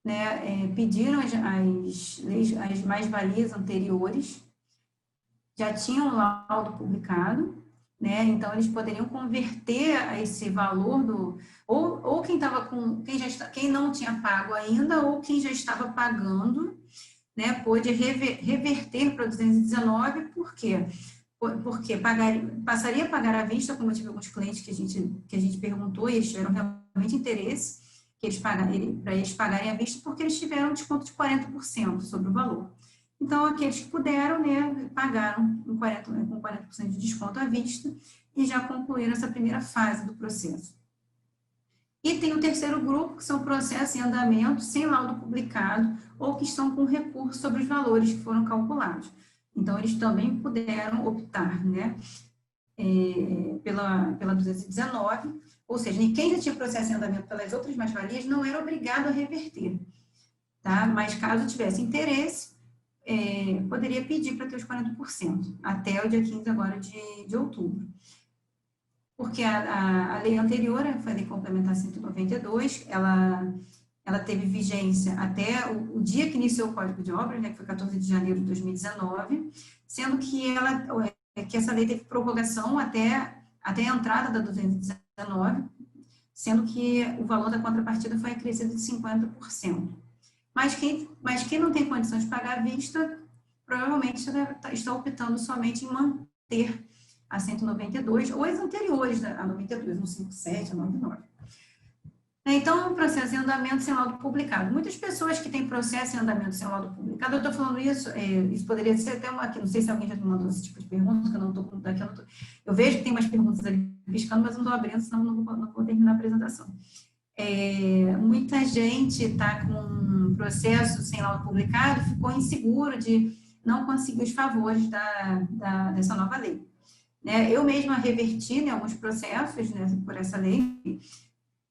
né, pediram as mais-valias anteriores, já tinham laudo publicado, né, então eles poderiam converter esse valor ou quem estava com, quem não tinha pago ainda, ou quem já estava pagando, né, pôde reverter para 219, por quê? Porque passaria a pagar à vista, como eu tive alguns clientes que a gente perguntou, e eles tiveram realmente interesse, para eles pagarem à vista, porque eles tiveram um desconto de 40% sobre o valor. Então, aqueles que puderam, né, pagaram com 40% de desconto à vista e já concluíram essa primeira fase do processo. E tem o terceiro grupo, que são processos em andamento, sem laudo publicado, ou que estão com recurso sobre os valores que foram calculados. Então, eles também puderam optar, né, pela 219, ou seja, quem já tinha processo em andamento pelas outras mais-valias não era obrigado a reverter, tá? Mas caso tivesse interesse, poderia pedir para ter os 40%, até o dia 15 agora de outubro. Porque a lei anterior, foi a Lei Complementar 192, ela teve vigência até o dia que iniciou o Código de Obras, né, que foi 14 de janeiro de 2019, sendo que essa lei teve prorrogação até a entrada da 219, sendo que o valor da contrapartida foi acrescido de 50%. Mas quem não tem condição de pagar à vista, provavelmente está optando somente em manter a 192, ou as anteriores, a 92, 157, a 99. Então, processo em andamento sem laudo publicado. Muitas pessoas que têm processo em andamento sem laudo publicado, eu estou falando isso, isso poderia ser até aqui, não sei se alguém já me mandou esse tipo de pergunta, que eu não estou daqui, eu vejo que tem umas perguntas ali piscando, mas eu não estou abrindo, senão não vou terminar a apresentação. Muita gente está com processo sem laudo publicado, ficou inseguro de não conseguir os favores dessa nova lei. Eu mesma reverti, né, alguns processos, né, por essa lei,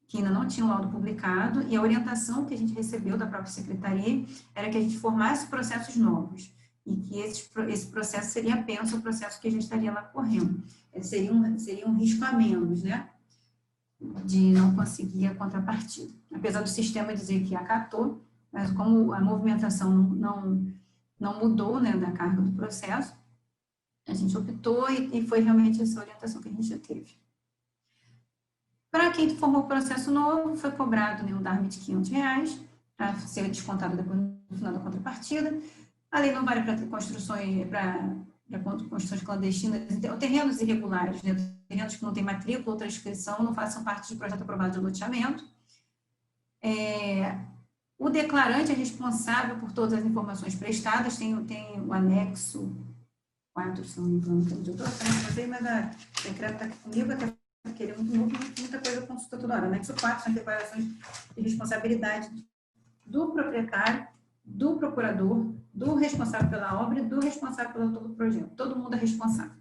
que ainda não tinham laudo publicado, e a orientação que a gente recebeu da própria secretaria era que a gente formasse processos novos, e que esse processo seria apenas o processo que a gente estaria lá correndo. Seria um risco a menos, né, de não conseguir a contrapartida. Apesar do sistema dizer que acatou, mas como a movimentação não mudou, né, da carga do processo, a gente optou e foi realmente essa orientação que a gente já teve. Para quem formou o processo novo, foi cobrado, né, um DARM de R$500 para ser descontado depois no final da contrapartida. A lei não vale para construções clandestinas, terrenos irregulares, né, terrenos que não têm matrícula ou transcrição, não façam parte de projeto aprovado de loteamento. O declarante é responsável por todas as informações prestadas, tem o anexo 4, se não me engano, que eu estou fazendo, mas o decreto está aqui comigo, até porque ele é muito novo, muita coisa consulta toda hora. Anexo 4 são declarações de responsabilidade do proprietário, do procurador, do responsável pela obra e do responsável pelo autor do projeto. Todo mundo é responsável.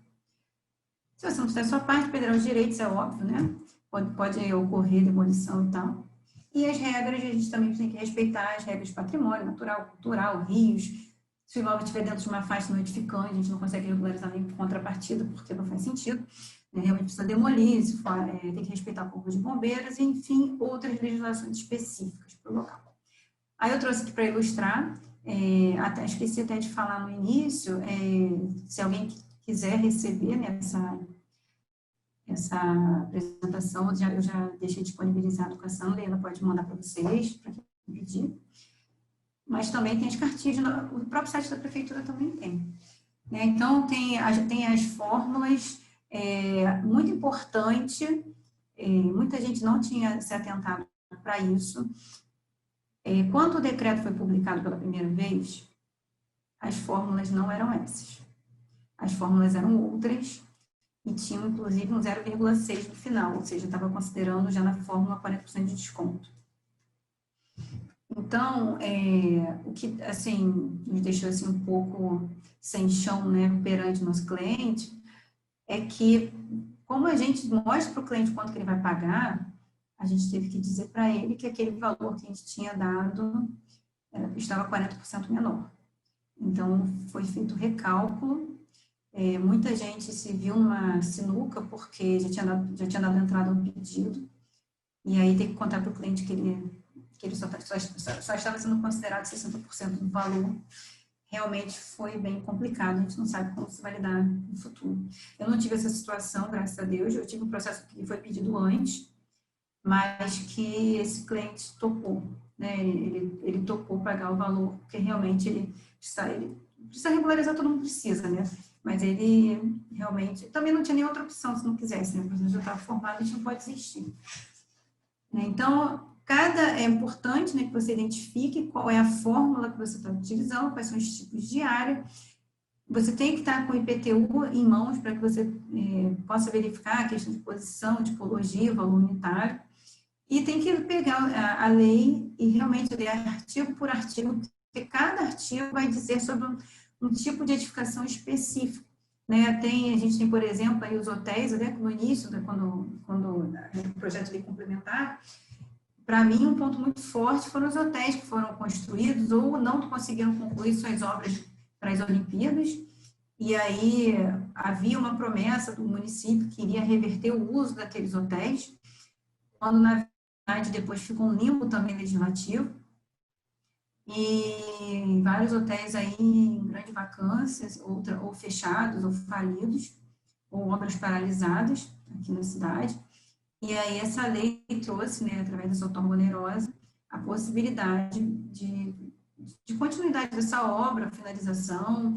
Se você não fizer a sua parte, perderá os direitos, é óbvio, né? Pode ocorrer demolição e tal. E as regras, a gente também tem que respeitar as regras de patrimônio, natural, cultural, rios. Se o imóvel estiver dentro de uma faixa não edificante, a gente não consegue regularizar nem contrapartida, porque não faz sentido. Realmente precisa demolir, tem que respeitar o corpo de bombeiros, e, enfim, outras legislações específicas para o local. Aí eu trouxe aqui para ilustrar, esqueci até de falar no início, se alguém quiser receber, né, essa apresentação, eu já deixei disponibilizado com a Sandra, ela pode mandar para vocês, para quem pedir. Mas também tem as cartilhas, o próprio site da prefeitura também tem. Então, tem as fórmulas, muito importante, muita gente não tinha se atentado para isso. Quando o decreto foi publicado pela primeira vez, as fórmulas não eram essas. As fórmulas eram outras e tinham, inclusive, um 0,6 no final, ou seja, estava considerando já na fórmula 40% de desconto. Então, o que, assim, nos deixou assim, um pouco sem chão, né, perante o nosso cliente, é que, como a gente mostra para o cliente quanto que ele vai pagar, a gente teve que dizer para ele que aquele valor que a gente tinha dado estava 40% menor. Então, foi feito o recálculo. Muita gente se viu numa sinuca, porque já tinha dado entrada no pedido, e aí tem que contar para o cliente que ele só estava sendo considerado 60% do valor. Realmente foi bem complicado, a gente não sabe como se vai lidar no futuro. Eu não tive essa situação, graças a Deus, eu tive um processo que foi pedido antes, mas que esse cliente topou, né? Ele topou pagar o valor, porque realmente ele precisa regularizar, todo mundo precisa, né? Mas ele realmente, também não tinha nem outra opção se não quisesse, né? O processo já estava formado, a gente não pode desistir. Então, é importante, né, que você identifique qual é a fórmula que você está utilizando, quais são os tipos de área. Você tem que estar com o IPTU em mãos para que você possa verificar a questão de posição, tipologia, valor unitário. E tem que pegar a lei e realmente ler artigo por artigo, porque cada artigo vai dizer sobre um tipo de edificação específico. Né? A gente tem, por exemplo, aí os hotéis, até no início, quando o projeto de lei complementar, para mim, um ponto muito forte foram os hotéis que foram construídos ou não conseguiram concluir suas obras para as Olimpíadas, e aí havia uma promessa do município que iria reverter o uso daqueles hotéis, quando, na verdade, depois ficou um limbo também legislativo, e vários hotéis aí em grande vacância, ou fechados, ou falidos, ou obras paralisadas aqui na cidade. E aí essa lei trouxe, né, através dessa outorga onerosa, a possibilidade de continuidade dessa obra, finalização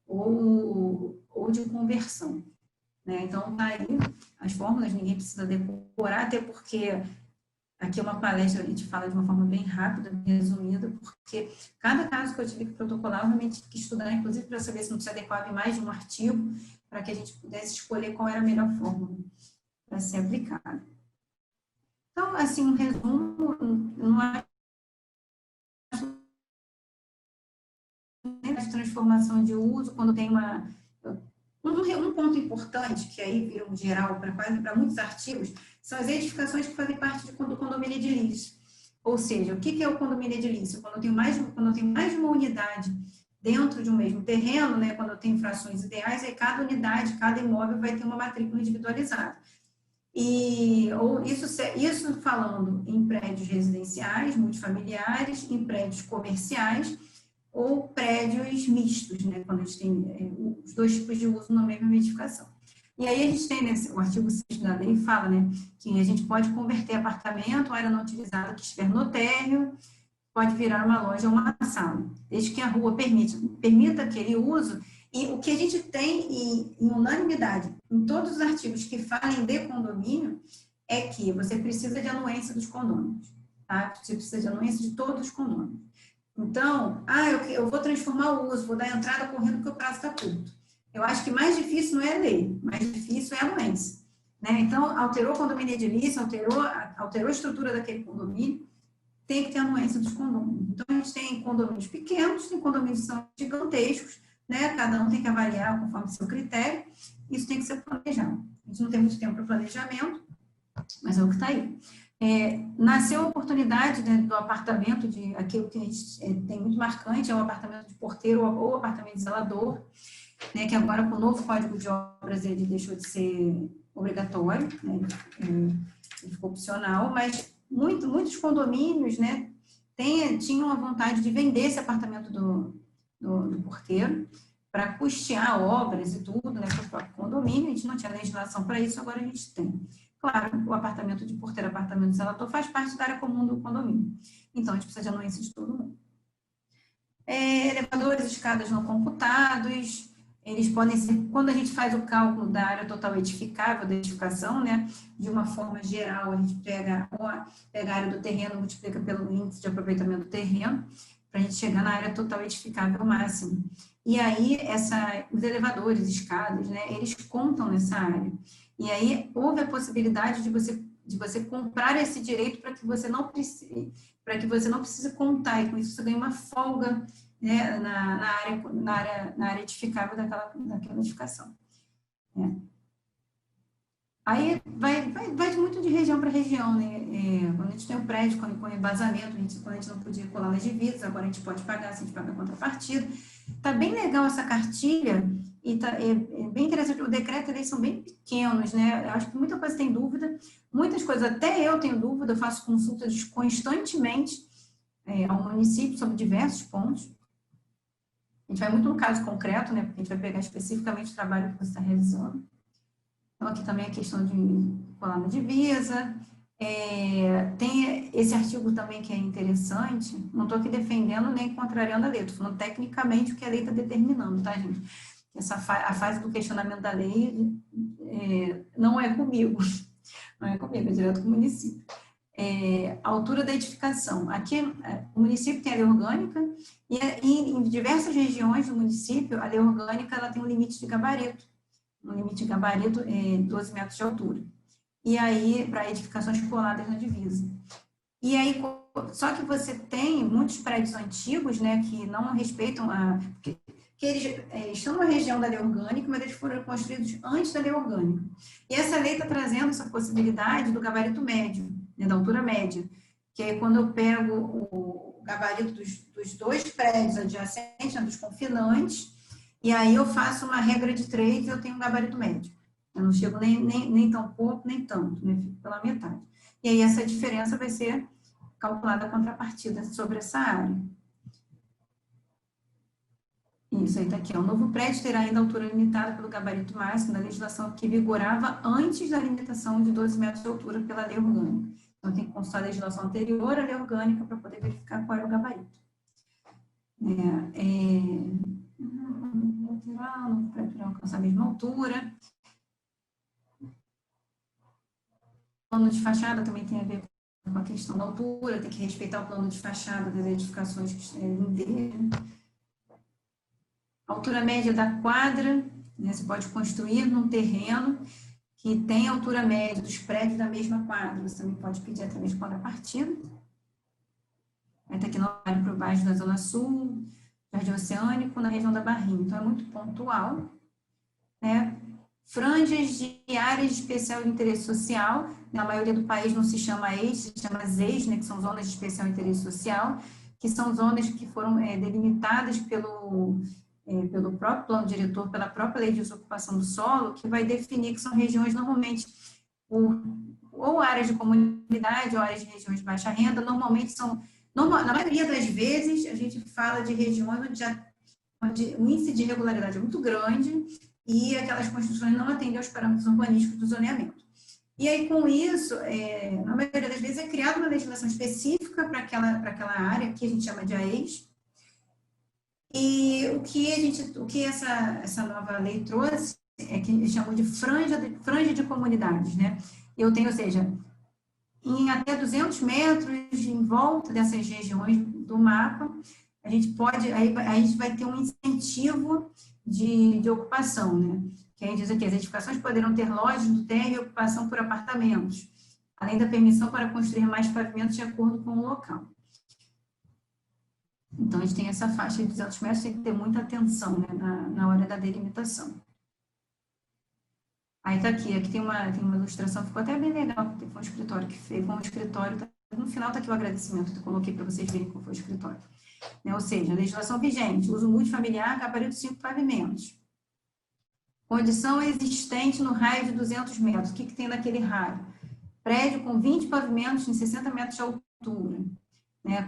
ou de conversão. Né? Então, tá aí as fórmulas, ninguém precisa decorar, até porque aqui é uma palestra, a gente fala de uma forma bem rápida, bem resumida, porque cada caso que eu tive que protocolar, eu realmente tive que estudar, inclusive para saber se não se adequava em mais de um artigo, para que a gente pudesse escolher qual era a melhor fórmula para ser aplicada. Então, assim, um resumo, não é de transformação de uso, quando tem um ponto importante, que aí vira um geral para muitos artigos, são as edificações que fazem parte do condomínio edilício. Ou seja, o que é o condomínio edilício? Quando eu tenho mais de uma unidade dentro de um mesmo terreno, né, quando eu tenho frações ideais, aí cada unidade, cada imóvel vai ter uma matrícula individualizada. Isso falando em prédios residenciais, multifamiliares, em prédios comerciais ou prédios mistos, né, quando a gente tem os dois tipos de uso na mesma edificação. E aí a gente tem, né, o artigo 6 da lei fala, né, que a gente pode converter apartamento, área não utilizada que estiver no térreo, pode virar uma loja ou uma sala, desde que a rua permita aquele uso. E o que a gente tem em unanimidade em todos os artigos que falem de condomínio é que você precisa de anuência dos condôminos, tá? Você precisa de anuência de todos os condôminos. Então, eu vou transformar o uso, vou dar entrada correndo porque o prazo está curto. Eu acho que mais difícil não é a lei, mais difícil é a anuência. Né? Então, alterou o condomínio edilício, alterou a estrutura daquele condomínio, tem que ter anuência dos condôminos. Então, a gente tem condomínios pequenos, tem condomínios que são gigantescos, né? Cada um tem que avaliar conforme seu critério, isso tem que ser planejado. A gente não tem muito tempo para planejamento, mas é o que está aí. Nasceu a oportunidade, né, do apartamento, aquilo que a gente tem muito marcante, é o apartamento de porteiro ou apartamento de zelador, né, que agora com o novo Código de Obras ele deixou de ser obrigatório, né, ele ficou opcional, mas muitos condomínios, né, tinham a vontade de vender esse apartamento do porteiro para custear obras e tudo, né, para o próprio condomínio. A gente não tinha legislação para isso, agora a gente tem. Claro, o apartamento de porteiro, apartamento de zelador faz parte da área comum do condomínio. Então, a gente precisa de anuência de todo mundo. Elevadores, escadas não computados, eles podem ser, quando a gente faz o cálculo da área total edificável, da edificação, né, de uma forma geral, a gente pega a área do terreno, multiplica pelo índice de aproveitamento do terreno, para a gente chegar na área total edificável máxima. E aí, os elevadores, escadas, né, eles contam nessa área. E aí, houve a possibilidade de você comprar esse direito para que você não precise contar, e com isso você ganha uma folga, né, na área edificável daquela edificação. Né? Aí vai muito de região para região, né? Quando a gente tem um prédio com embasamento, quando a gente não podia colar nas divisas, agora a gente pode pagar, se a gente paga a contrapartida. Tá bem legal essa cartilha e é bem interessante. O decreto, eles são bem pequenos, né? Eu acho que muita coisa tem dúvida, muitas coisas até eu tenho dúvida, eu faço consultas constantemente ao município sobre diversos pontos. A gente vai muito no caso concreto, né? Porque a gente vai pegar especificamente o trabalho que você está realizando. Então, aqui também a questão de colar na divisa. Tem esse artigo também que é interessante. Não estou aqui defendendo nem contrariando a lei, estou falando tecnicamente o que a lei está determinando, tá, gente? A fase do questionamento da lei não é comigo, não é comigo, é direto com o município. A altura da edificação. Aqui, o município tem a lei orgânica e em diversas regiões do município, a lei orgânica ela tem um limite de gabarito. Um limite de gabarito 12 metros de altura. E aí, para edificações coladas na divisa. E aí, só que você tem muitos prédios antigos, né, que não respeitam que eles estão numa região da lei orgânica, mas eles foram construídos antes da lei orgânica. E essa lei está trazendo essa possibilidade do gabarito médio, né, da altura média, que é quando eu pego o gabarito dos dois prédios adjacentes, né, dos confinantes, e aí eu faço uma regra de 3 e eu tenho um gabarito médio. Eu não chego nem tão pouco, nem tanto, né? Fico pela metade. E aí essa diferença vai ser calculada a contrapartida sobre essa área. Isso aí está aqui. O novo prédio terá ainda altura limitada pelo gabarito máximo da legislação que vigorava antes da limitação de 12 metros de altura pela lei orgânica. Então, tem que consultar a legislação anterior à lei orgânica para poder verificar qual é o gabarito. Para alcançar a mesma altura. Plano de fachada também tem a ver com a questão da altura, tem que respeitar o plano de fachada das edificações que estão dele. A altura média da quadra, né, você pode construir num terreno que tem a altura média dos prédios da mesma quadra, você também pode pedir através de contrapartida. Vai estar aqui no Vale para o baixo da Zona Sul, Jardim Oceânico, na região da Barrinha. Então, é muito pontual, né? Franjas de áreas de especial interesse social, na maioria do país não se chama EIS, se chama ZEIS, né, que são zonas de especial interesse social, que são zonas que foram delimitadas pelo próprio plano diretor, pela própria lei de desocupação do solo, que vai definir que são regiões normalmente ou áreas de comunidade ou áreas de regiões de baixa renda, normalmente são, na maioria das vezes, a gente fala de regiões onde o índice de irregularidade é muito grande e aquelas construções não atendem aos parâmetros urbanísticos do zoneamento. E aí, com isso, na maioria das vezes, é criada uma legislação específica para aquela área, que a gente chama de AES. E o que essa nova lei trouxe é que eles chamam de franja de comunidades, né? Eu tenho, ou seja, em até 200 metros em volta dessas regiões do mapa, a gente vai ter um incentivo de ocupação, né? Que aí diz aqui, as edificações poderão ter lojas do térreo e ocupação por apartamentos, além da permissão para construir mais pavimentos de acordo com o local. Então, a gente tem essa faixa de 200 metros, tem que ter muita atenção, né, na hora da delimitação. Aí tá aqui tem uma ilustração, ficou até bem legal, foi um escritório que fez, no final tá aqui o agradecimento que eu coloquei para vocês verem qual foi o escritório. Ou seja, legislação vigente, uso multifamiliar, gabarito 5 pavimentos. Condição existente no raio de 200 metros. O que tem naquele raio? Prédio com 20 pavimentos em 60 metros de altura.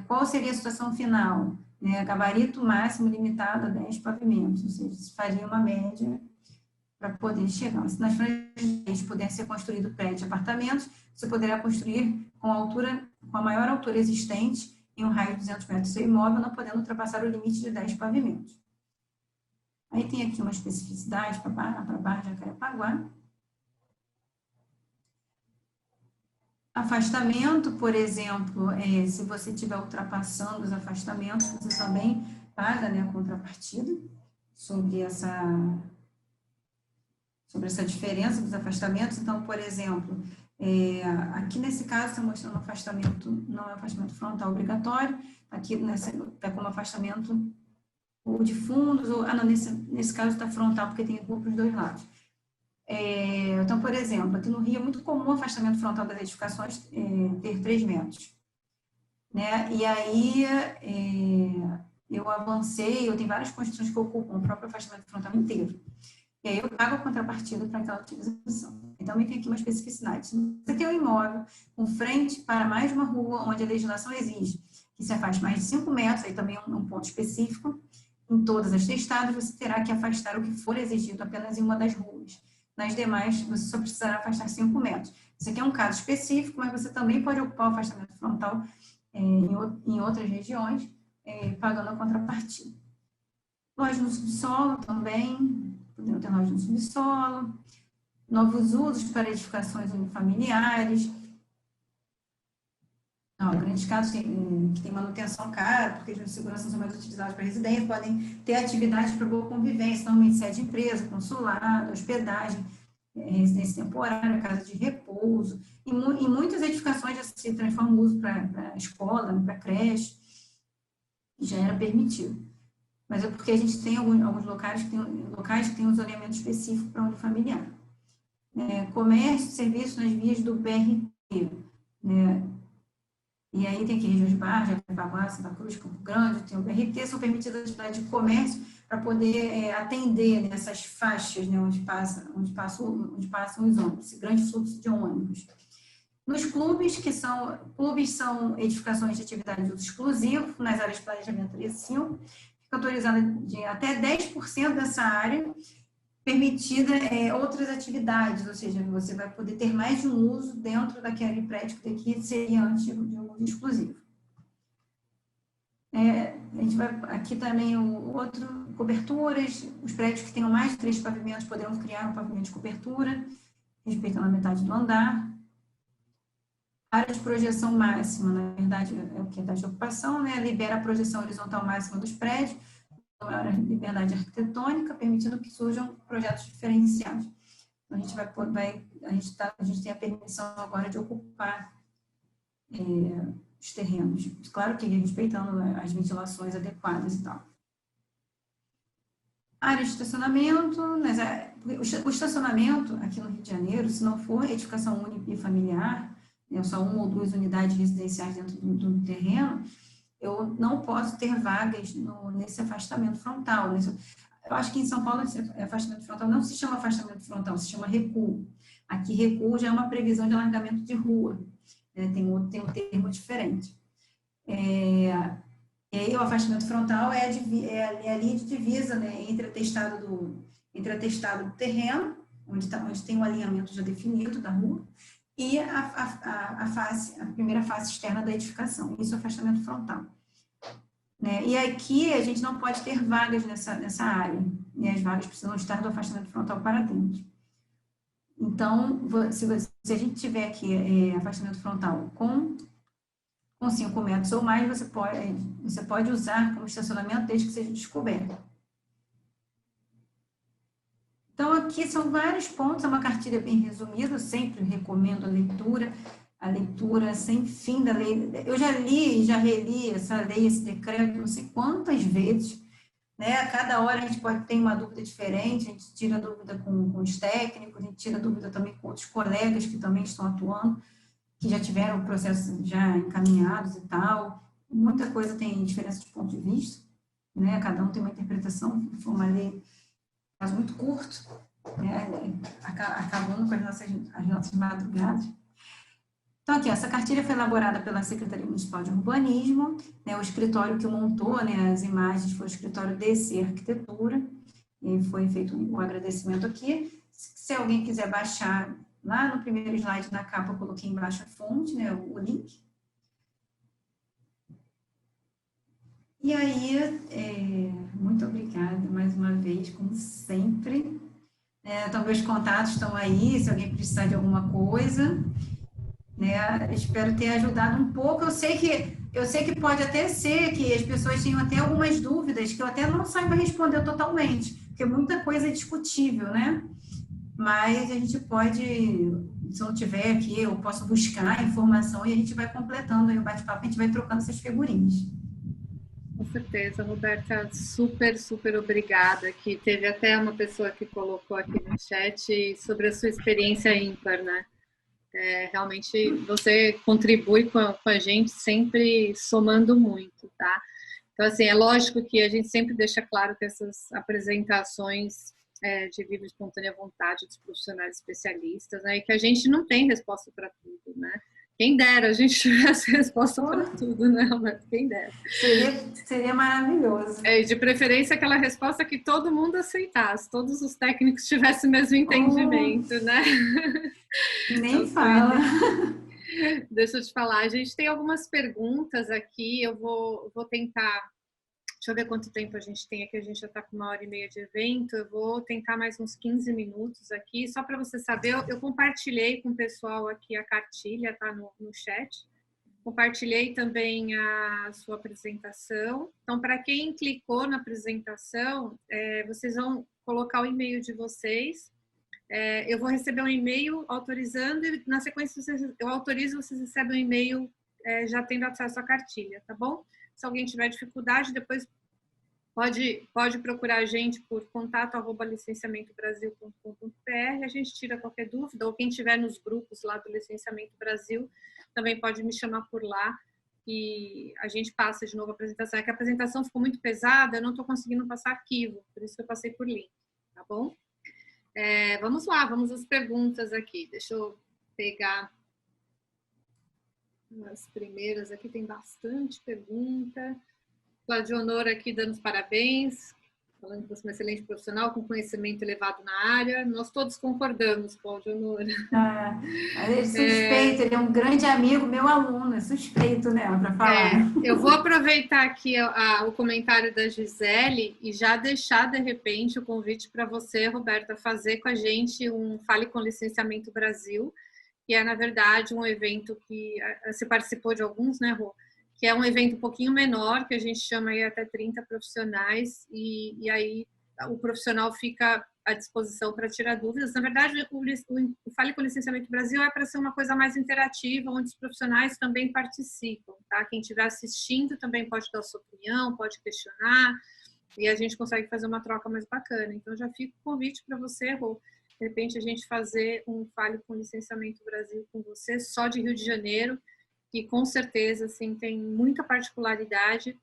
Qual seria a situação final? Gabarito máximo limitado a 10 pavimentos. Ou seja, se faria uma média para poder chegar. Se nas franjas puder ser construído prédio de apartamentos, você poderá construir com a maior altura existente em um raio de 200 metros do seu imóvel, não podendo ultrapassar o limite de 10 pavimentos. Aí tem aqui uma especificidade para a Barra de Jacarepaguá. Afastamento, por exemplo, se você estiver ultrapassando os afastamentos, você também paga, né, a contrapartida sobre essa diferença dos afastamentos. Então, por exemplo, aqui nesse caso está mostrando afastamento, não é afastamento frontal obrigatório, aqui está como afastamento ou de fundos, ou, nesse caso está frontal, porque tem rua para os dois lados. Então, por exemplo, aqui no Rio é muito comum o afastamento frontal das edificações ter 3 metros. Né? E aí eu avancei, eu tenho várias construções que ocupam o próprio afastamento frontal inteiro. E aí eu pago a contrapartida para aquela utilização. Então, também tem aqui uma especificidade. Se você tem um imóvel com frente para mais de uma rua, onde a legislação exige que se afaste mais de 5 metros, aí também é um ponto específico, em todas as testadas, você terá que afastar o que for exigido apenas em uma das ruas. Nas demais, você só precisará afastar 5 metros. Isso aqui é um caso específico, mas você também pode ocupar o afastamento frontal em outras regiões, pagando a contrapartida. Lojas no subsolo também, podemos ter lojas no subsolo, novos usos para edificações unifamiliares, grandes casas que têm manutenção cara, porque as de segurança não são mais utilizadas para residência, podem ter atividades para boa convivência, normalmente sede de empresa, consulado, hospedagem, residência temporária, casa de repouso. Em muitas edificações já se transforma o uso para escola, para creche, já era permitido. Mas é porque a gente tem alguns locais que têm um zoneamento específico para unifamiliar. Comércio, serviço nas vias do BRT, né? E aí tem aqui Região de Barra, Jacarepaguá, Santa Cruz, Campo Grande, tem o BRT, são permitidas atividades de comércio para poder atender nessas faixas, né, onde passam os ônibus, esse grande fluxo de ônibus. Nos clubes, clubes são edificações de atividade de uso exclusivo, nas áreas de planejamento área 5, fica autorizada de até 10% dessa área, permitida outras atividades, ou seja, você vai poder ter mais de um uso dentro daquele prédio que aqui seria antes de um uso exclusivo. A gente vai aqui também coberturas, os prédios que tenham mais de 3 pavimentos poderão criar um pavimento de cobertura, respeitando a metade do andar. Área de projeção máxima, na verdade, é o que é da ocupação, né? Libera a projeção horizontal máxima dos prédios, maior liberdade arquitetônica, permitindo que surjam projetos diferenciados. Então, a gente tem a permissão agora de ocupar os terrenos, claro que respeitando as ventilações adequadas e tal. Área de estacionamento, o estacionamento aqui no Rio de Janeiro, se não for edificação unifamiliar, só 1 ou 2 unidades residenciais dentro do terreno, eu não posso ter vagas nesse afastamento frontal. Eu acho que em São Paulo esse afastamento frontal não se chama afastamento frontal, se chama recuo. Aqui recuo já é uma previsão de alargamento de rua, né? Tem um termo diferente. E aí o afastamento frontal é a linha de divisa, né, entre atestado do terreno, onde tem um alinhamento já definido da rua, e a primeira face externa da edificação. Isso é afastamento frontal. E aqui a gente não pode ter vagas nessa área, e as vagas precisam estar do afastamento frontal para dentro. Então, se a gente tiver aqui afastamento frontal com 5 metros ou mais, você pode usar como estacionamento desde que seja descoberto. Então, aqui são vários pontos, é uma cartilha bem resumida, eu sempre recomendo a leitura sem fim da lei. Eu já li e já reli essa lei, esse decreto, não sei quantas vezes, né? A cada hora a gente pode ter uma dúvida diferente, a gente tira dúvida com os técnicos, a gente tira dúvida também com outros colegas que também estão atuando, que já tiveram processos já encaminhados e tal. Muita coisa tem diferença de ponto de vista, né? Cada um tem uma interpretação, foi uma lei caso muito curto, né, acabando com as nossas madrugadas. Então, aqui, essa cartilha foi elaborada pela Secretaria Municipal de Urbanismo, né, o escritório que montou, né, as imagens foi o escritório DC Arquitetura, e foi feito um agradecimento aqui. Se alguém quiser baixar, lá no primeiro slide, na capa, eu coloquei embaixo a fonte, né, o link. E aí, muito obrigada mais uma vez, como sempre. Então, meus contatos estão aí, se alguém precisar de alguma coisa. Espero ter ajudado um pouco. Eu sei que pode até ser que as pessoas tenham até algumas dúvidas, que eu até não saiba responder totalmente, porque muita coisa é discutível, né? Mas a gente pode, se eu tiver aqui, eu posso buscar informação e a gente vai completando aí o bate-papo, a gente vai trocando essas figurinhas. Com certeza, Roberta, super, super obrigada. Que teve até uma pessoa que colocou aqui no chat sobre a sua experiência ímpar, né? Realmente você contribui com a gente sempre somando muito, tá? Então, assim, é lógico que a gente sempre deixa claro que essas apresentações de livre espontânea vontade dos profissionais especialistas, né? E que a gente não tem resposta para tudo, né? Quem dera a gente tivesse resposta para tudo, né, Roberto? Quem dera. Seria maravilhoso. De preferência aquela resposta que todo mundo aceitasse, todos os técnicos tivessem o mesmo entendimento, né? Nem então, fala. Deixa eu te falar, a gente tem algumas perguntas aqui, eu vou tentar. Deixa eu ver quanto tempo a gente tem aqui, a gente já está com 1h30 de evento, eu vou tentar mais uns 15 minutos aqui, só para você saber, eu compartilhei com o pessoal aqui a cartilha, tá no chat, compartilhei também a sua apresentação, então para quem clicou na apresentação, vocês vão colocar o e-mail de vocês, eu vou receber um e-mail autorizando e na sequência eu autorizo, vocês recebem um e-mail já tendo acesso à cartilha, tá bom? Se alguém tiver dificuldade, depois pode procurar a gente por contato@licenciamentobrasil.com.br, a gente tira qualquer dúvida, ou quem estiver nos grupos lá do Licenciamento Brasil, também pode me chamar por lá e a gente passa de novo a apresentação. É que a apresentação ficou muito pesada, eu não estou conseguindo passar arquivo, por isso que eu passei por link, tá bom? Vamos lá, vamos às perguntas aqui. Deixa eu pegar as primeiras aqui, tem bastante pergunta. Claudionor aqui dando os parabéns, falando que você é um excelente profissional com conhecimento elevado na área. Nós todos concordamos, Claudionor. É suspeito, ele é um grande amigo, meu aluno, é suspeito, né, para falar. Eu vou aproveitar aqui o comentário da Gisele e já deixar, de repente, o convite para você, Roberta, fazer com a gente um Fale com Licenciamento Brasil, que é, na verdade, um evento que você participou de alguns, né, Rô? Que é um evento um pouquinho menor, que a gente chama aí até 30 profissionais, e aí o profissional fica à disposição para tirar dúvidas. Na verdade, o Fale com Licenciamento Brasil é para ser uma coisa mais interativa, onde os profissionais também participam, tá? Quem estiver assistindo também pode dar sua opinião, pode questionar, e a gente consegue fazer uma troca mais bacana. Então, já fica o convite para você, Rô, de repente a gente fazer um Fale com Licenciamento Brasil com você, só de Rio de Janeiro, que com certeza assim, tem muita particularidade,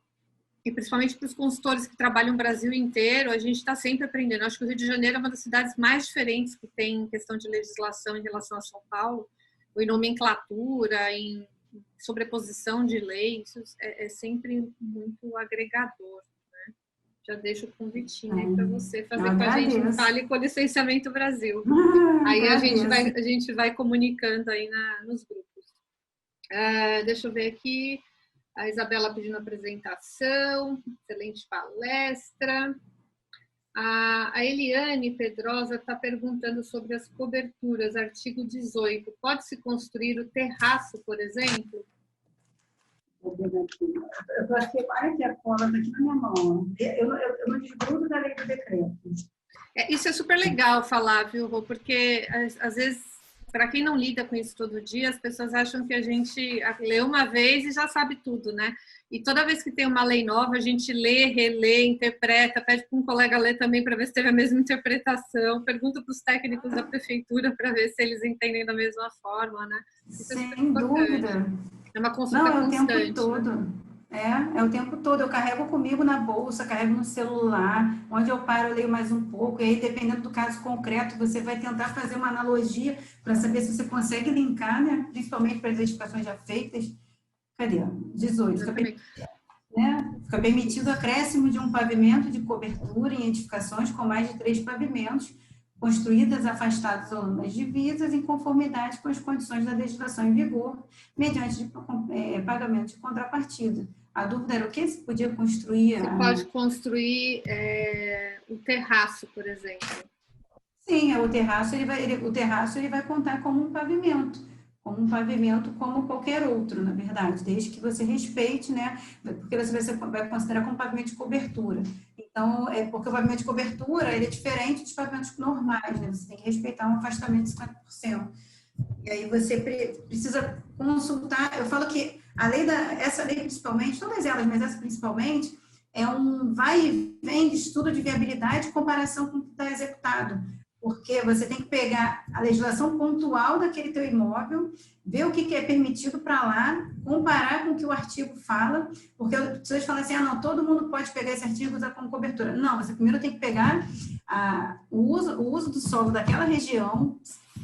e principalmente para os consultores que trabalham o Brasil inteiro, a gente está sempre aprendendo. Acho que o Rio de Janeiro é uma das cidades mais diferentes que tem em questão de legislação em relação a São Paulo, ou em nomenclatura, em sobreposição de leis, isso é sempre muito agregador. Né? Já deixo o convitinho aí para você fazer com a gente um Fale com Licenciamento Brasil. Aí a gente vai comunicando aí nos grupos. Deixa eu ver aqui, a Isabela pedindo apresentação, excelente palestra. A Eliane Pedrosa está perguntando sobre as coberturas, artigo 18. Pode-se construir o terraço, por exemplo? Eu acho que olha aqui a cola está aqui na minha mão. Eu não desgrudo da lei do decreto. Isso é super legal falar, viu, Rô? Porque às vezes, para quem não lida com isso todo dia, as pessoas acham que a gente lê uma vez e já sabe tudo, né? E toda vez que tem uma lei nova, a gente lê, relê, interpreta, pede para um colega ler também para ver se teve a mesma interpretação, pergunta para os técnicos da prefeitura para ver se eles entendem da mesma forma, né? Isso Sem dúvida. É uma consulta constante. O tempo todo. Né? É o tempo todo. Eu carrego comigo na bolsa, carrego no celular, onde eu paro, eu leio mais um pouco, e aí, dependendo do caso concreto, você vai tentar fazer uma analogia para saber se você consegue linkar, né? Principalmente para as edificações já feitas. Cadê? 18. Fica permitido o acréscimo de um pavimento de cobertura em edificações com mais de 3 pavimentos, construídas afastadas ou nas divisas, em conformidade com as condições da legislação em vigor, mediante pagamento de contrapartida. A dúvida era o que? Se podia construir... Você pode construir o terraço, por exemplo. Sim, o terraço ele vai contar como um pavimento como qualquer outro, na verdade, desde que você respeite, né? Porque você vai considerar como pavimento de cobertura. Então, porque o pavimento de cobertura ele é diferente dos pavimentos normais, né? Você tem que respeitar um afastamento de 50%. E aí você precisa consultar. Eu falo que essa lei principalmente, todas elas, mas essa principalmente, é um vai e vem de estudo de viabilidade em comparação com o que está executado. Porque você tem que pegar a legislação pontual daquele teu imóvel, ver o que é permitido para lá, comparar com o que o artigo fala, porque as pessoas falam assim, não, todo mundo pode pegar esse artigo e usar como cobertura. Não, você primeiro tem que pegar o uso do solo daquela região,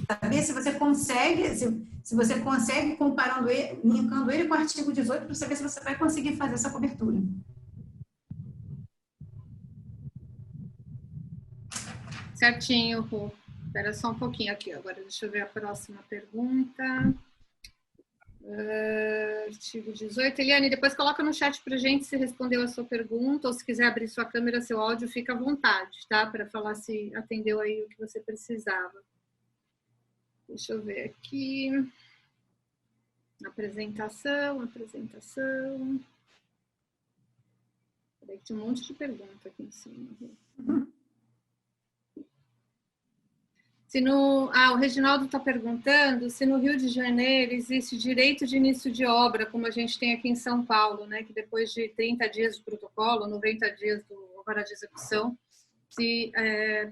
saber se você consegue, se você consegue comparando ele, linkando ele com o artigo 18, para saber se você vai conseguir fazer essa cobertura. Certinho, Rô. Espera só um pouquinho aqui. Agora deixa eu ver a próxima pergunta. Artigo 18. Eliane, depois coloca no chat pra gente se respondeu a sua pergunta, ou se quiser abrir sua câmera, seu áudio, fica à vontade, tá? Para falar se atendeu aí o que você precisava. Deixa eu ver aqui. Apresentação. Peraí, tinha um monte de pergunta aqui em cima. O Reginaldo está perguntando se no Rio de Janeiro existe direito de início de obra, como a gente tem aqui em São Paulo, né? Que depois de 30 dias de protocolo, 90 dias do alvará de execução, se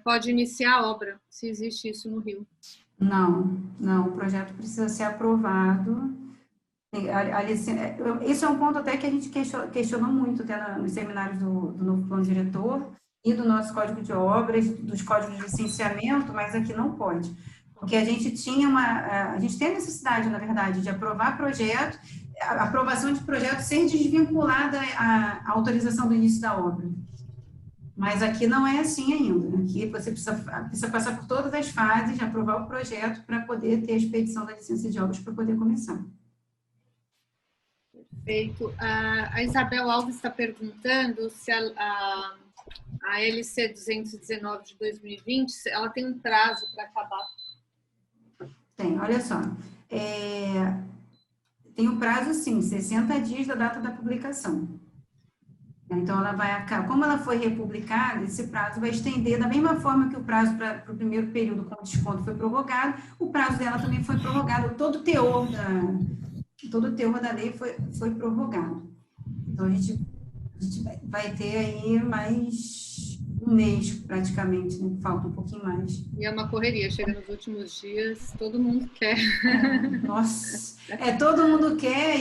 pode iniciar a obra, se existe isso no Rio. Não, o projeto precisa ser aprovado. Isso é um ponto até que a gente questionou muito até nos seminários do novo plano diretor e do nosso código de obras, dos códigos de licenciamento, mas aqui não pode. Porque a gente tem a necessidade, na verdade, de aprovar projeto, a aprovação de projeto ser desvinculada à autorização do início da obra. Mas aqui não é assim ainda. Aqui você precisa passar por todas as fases, aprovar o projeto para poder ter a expedição da licença de obras para poder começar. Perfeito. A Isabel Alves está perguntando se a LC 219 de 2020, ela tem um prazo para acabar. Tem, olha só. Tem um prazo, sim, 60 dias da data da publicação. Então, ela vai acabar. Como ela foi republicada, esse prazo vai estender da mesma forma que o prazo para o primeiro período com desconto foi prorrogado, o prazo dela também foi prorrogado, todo o teor da lei foi prorrogado. Então, a gente vai ter aí mais um mês, praticamente, né? Falta um pouquinho mais. E é uma correria, chega nos últimos dias, todo mundo quer. Nossa, todo mundo quer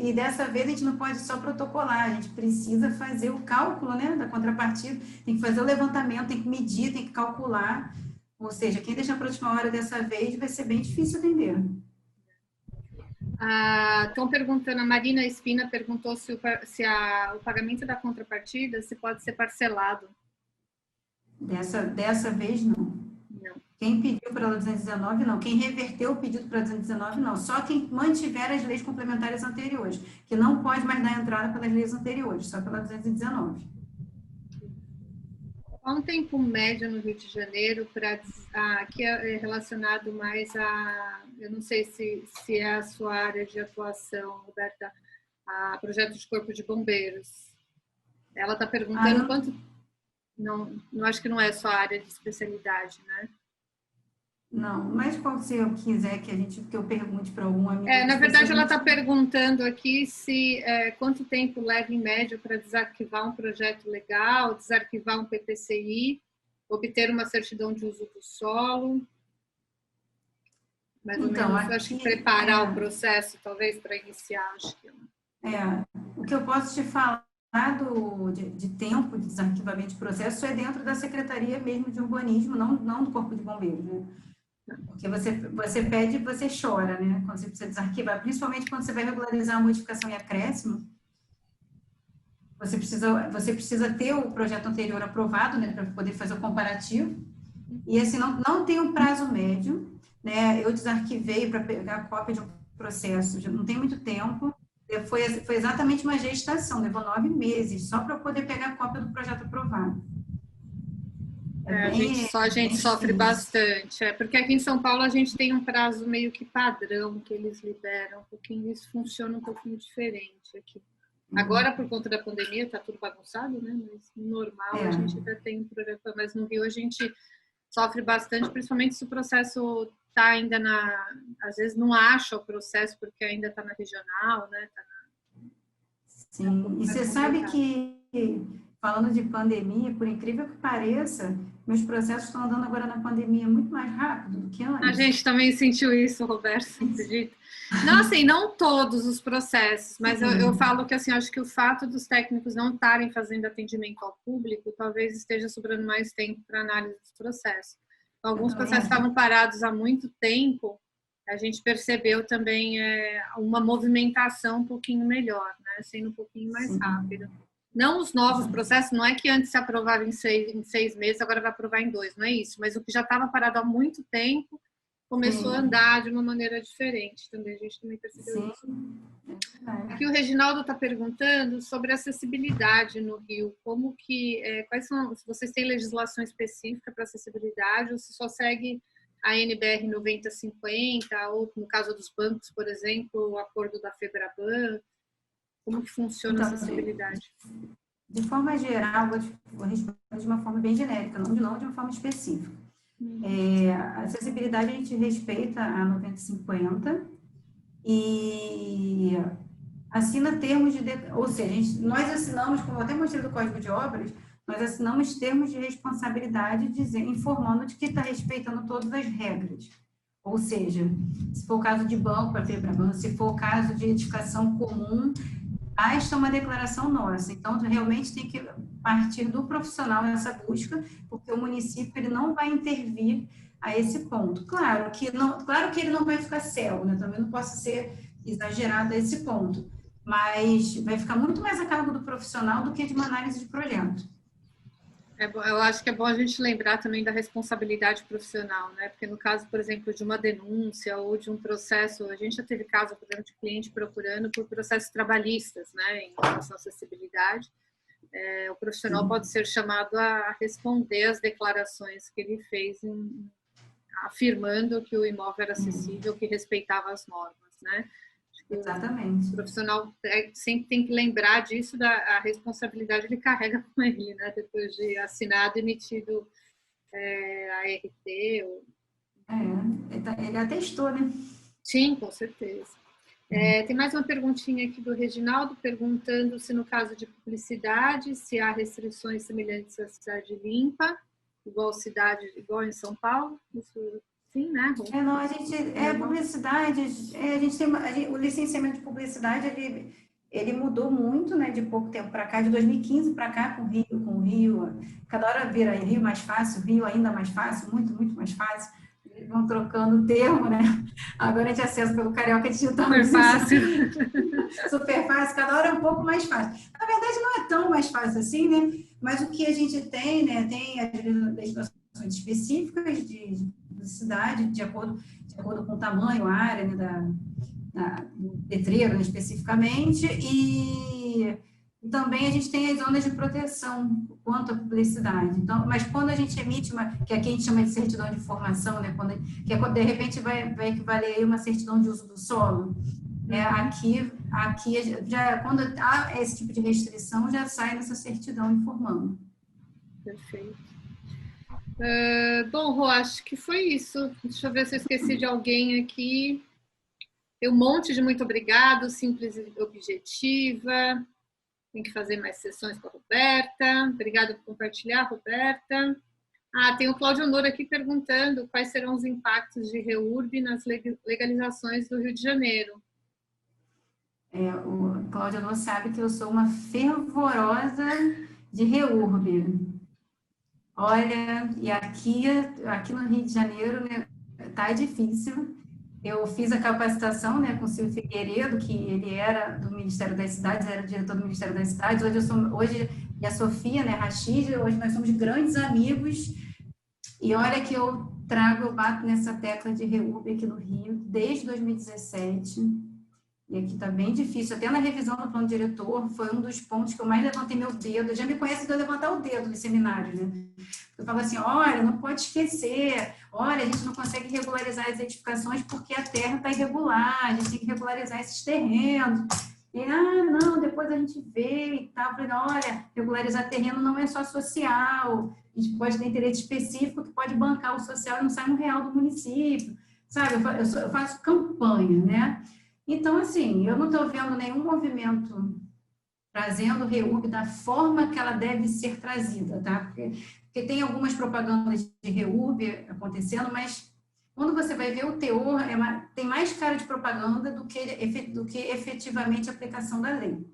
e dessa vez a gente não pode só protocolar, a gente precisa fazer o cálculo, né, da contrapartida, tem que fazer o levantamento, tem que medir, tem que calcular, ou seja, quem deixar para a última hora dessa vez vai ser bem difícil atender. Estão perguntando, a Marina Espina perguntou se o pagamento da contrapartida se pode ser parcelado. Dessa vez, não. Não. Quem pediu para a 219, não. Quem reverteu o pedido para a 219, não. Só quem mantiver as leis complementares anteriores, que não pode mais dar entrada pelas leis anteriores, só pela 219. Qual um tempo médio no Rio de Janeiro que é relacionado mais eu não sei se é a sua área de atuação, Roberta, a projeto de corpo de bombeiros. Ela está perguntando quanto... Não acho que não é só a área de especialidade, né? Não, mas qual se eu quiser que eu pergunte para algum amigo. Na verdade, ela está perguntando aqui quanto tempo leva em média para desarquivar um projeto legal, desarquivar um PPCI, obter uma certidão de uso do solo. Mais ou menos, aqui, acho que preparar o processo, talvez, para iniciar. Acho que... O que eu posso te falar de tempo de desarquivamento de processo é dentro da Secretaria mesmo de Urbanismo, não do Corpo de Bombeiros, né? Porque você pede e você chora, né? Quando você precisa desarquivar, principalmente quando você vai regularizar a modificação e acréscimo, você precisa ter o projeto anterior aprovado, né? Para poder fazer o comparativo. E assim, não tem um prazo médio, né? Eu desarquivei para pegar a cópia de um processo, já não tem muito tempo. Foi exatamente uma gestação, levou 9 meses, só para eu poder pegar a cópia do projeto aprovado. A gente sofre bastante, porque aqui em São Paulo a gente tem um prazo meio que padrão que eles liberam, porque isso funciona um pouquinho diferente aqui. Agora, por conta da pandemia, está tudo bagunçado, né? Mas normal a gente ainda tem um programa, mas no Rio a gente sofre bastante, principalmente se o processo está ainda às vezes não acha o processo porque ainda está na regional, né? Sim, e você sabe que falando de pandemia, por incrível que pareça, meus processos estão andando agora na pandemia muito mais rápido do que antes. A gente também sentiu isso, Roberto, você acredita? Não, assim, não todos os processos, mas eu falo que, assim, acho que o fato dos técnicos não estarem fazendo atendimento ao público, talvez esteja sobrando mais tempo para análise dos processos. Alguns processos estavam parados há muito tempo, a gente percebeu também uma movimentação um pouquinho melhor, né? Sendo um pouquinho mais rápido. Não os novos processos, não é que antes se aprovava em 6 meses, agora vai aprovar em 2, não é isso. Mas o que já estava parado há muito tempo começou a andar de uma maneira diferente também. A gente também percebeu isso. Aqui o Reginaldo está perguntando sobre acessibilidade no Rio. Como que, quais são, se vocês têm legislação específica para acessibilidade ou se só segue a NBR 9050 ou, no caso dos bancos, por exemplo, o acordo da FEBRABAN? Como que funciona a acessibilidade? De forma geral, vou responder de uma forma bem genérica, não de uma forma específica. A acessibilidade a gente respeita a 9050 e assina termos de... Ou seja, nós assinamos, como eu até mostrei do Código de Obras, nós assinamos termos de responsabilidade informando de que está respeitando todas as regras. Ou seja, se for o caso de banco para FEBRABAN, se for o caso de edificação comum, basta uma declaração nossa. Então, realmente tem que partir do profissional nessa busca, porque o município ele não vai intervir a esse ponto. Claro que ele não vai ficar cego, né? Também não posso ser exagerado a esse ponto, mas vai ficar muito mais a cargo do profissional do que de uma análise de projeto. Eu acho que é bom a gente lembrar também da responsabilidade profissional, né? Porque no caso, por exemplo, de uma denúncia ou de um processo, a gente já teve caso, por exemplo, de cliente procurando por processos trabalhistas, né? Em relação à acessibilidade, o profissional pode ser chamado a responder às declarações que ele fez afirmando que o imóvel era acessível, que respeitava as normas, né? Exatamente. O profissional sempre tem que lembrar disso, da responsabilidade ele carrega com ele, né? Depois de assinado, emitido a RT. Ele atestou, né? Sim, com certeza. Tem mais uma perguntinha aqui do Reginaldo, perguntando se no caso de publicidade, se há restrições semelhantes à Cidade Limpa, igual em São Paulo. Isso, sim, né, Rô? Não, a gente, publicidade, a gente tem, o licenciamento de publicidade, ele mudou muito, né, de pouco tempo para cá, de 2015 para cá, com o Rio, cada hora vira Rio mais fácil, Rio ainda mais fácil, muito, muito mais fácil, eles vão trocando o termo, né, agora a gente acessa pelo Carioca Digital. Super fácil. Super fácil, cada hora é um pouco mais fácil. Na verdade, não é tão mais fácil assim, né, mas o que a gente tem, né, tem as legislações específicas de cidade, de acordo com o tamanho, a área, né, do letreiro, né, especificamente, e também a gente tem as zonas de proteção quanto à publicidade. Então, mas quando a gente emite que aqui a gente chama de certidão de formação, né, que de repente vai equivaler a uma certidão de uso do solo, aqui já, quando há esse tipo de restrição, já sai nessa certidão informando. Perfeito. Bom, Rô, acho que foi isso. Deixa eu ver se eu esqueci de alguém aqui. Tem um monte de muito obrigado, simples e objetiva. Tem que fazer mais sessões com a Roberta. Obrigada por compartilhar, Roberta. Tem o Cláudio Honor aqui perguntando quais serão os impactos de REURB nas legalizações do Rio de Janeiro. O Cláudio Honor sabe que eu sou uma fervorosa de REURB. Olha, e aqui no Rio de Janeiro, né, tá difícil. Eu fiz a capacitação, né, com o Silvio Figueiredo, que ele era do Ministério das Cidades, era diretor do Ministério das Cidades. Hoje e a Sofia, né, Rachid, hoje nós somos grandes amigos. E olha que eu bato nessa tecla de REURB aqui no Rio desde 2017. E aqui está bem difícil. Até na revisão do plano diretor, foi um dos pontos que eu mais levantei meu dedo. Eu já me conhece de eu levantar o dedo nos seminários, né? Eu falo assim, olha, não pode esquecer, olha, a gente não consegue regularizar as edificações porque a terra está irregular, a gente tem que regularizar esses terrenos. E, não, depois a gente vê e tal. Eu falei, olha, regularizar terreno não é só social, a gente pode ter interesse específico que pode bancar o social e não sai um real do município, sabe? Eu faço campanha, né? Então, assim, eu não estou vendo nenhum movimento trazendo o REURB da forma que ela deve ser trazida, tá? Porque tem algumas propagandas de REURB acontecendo, mas quando você vai ver o teor, tem mais cara de propaganda do que efetivamente a aplicação da lei,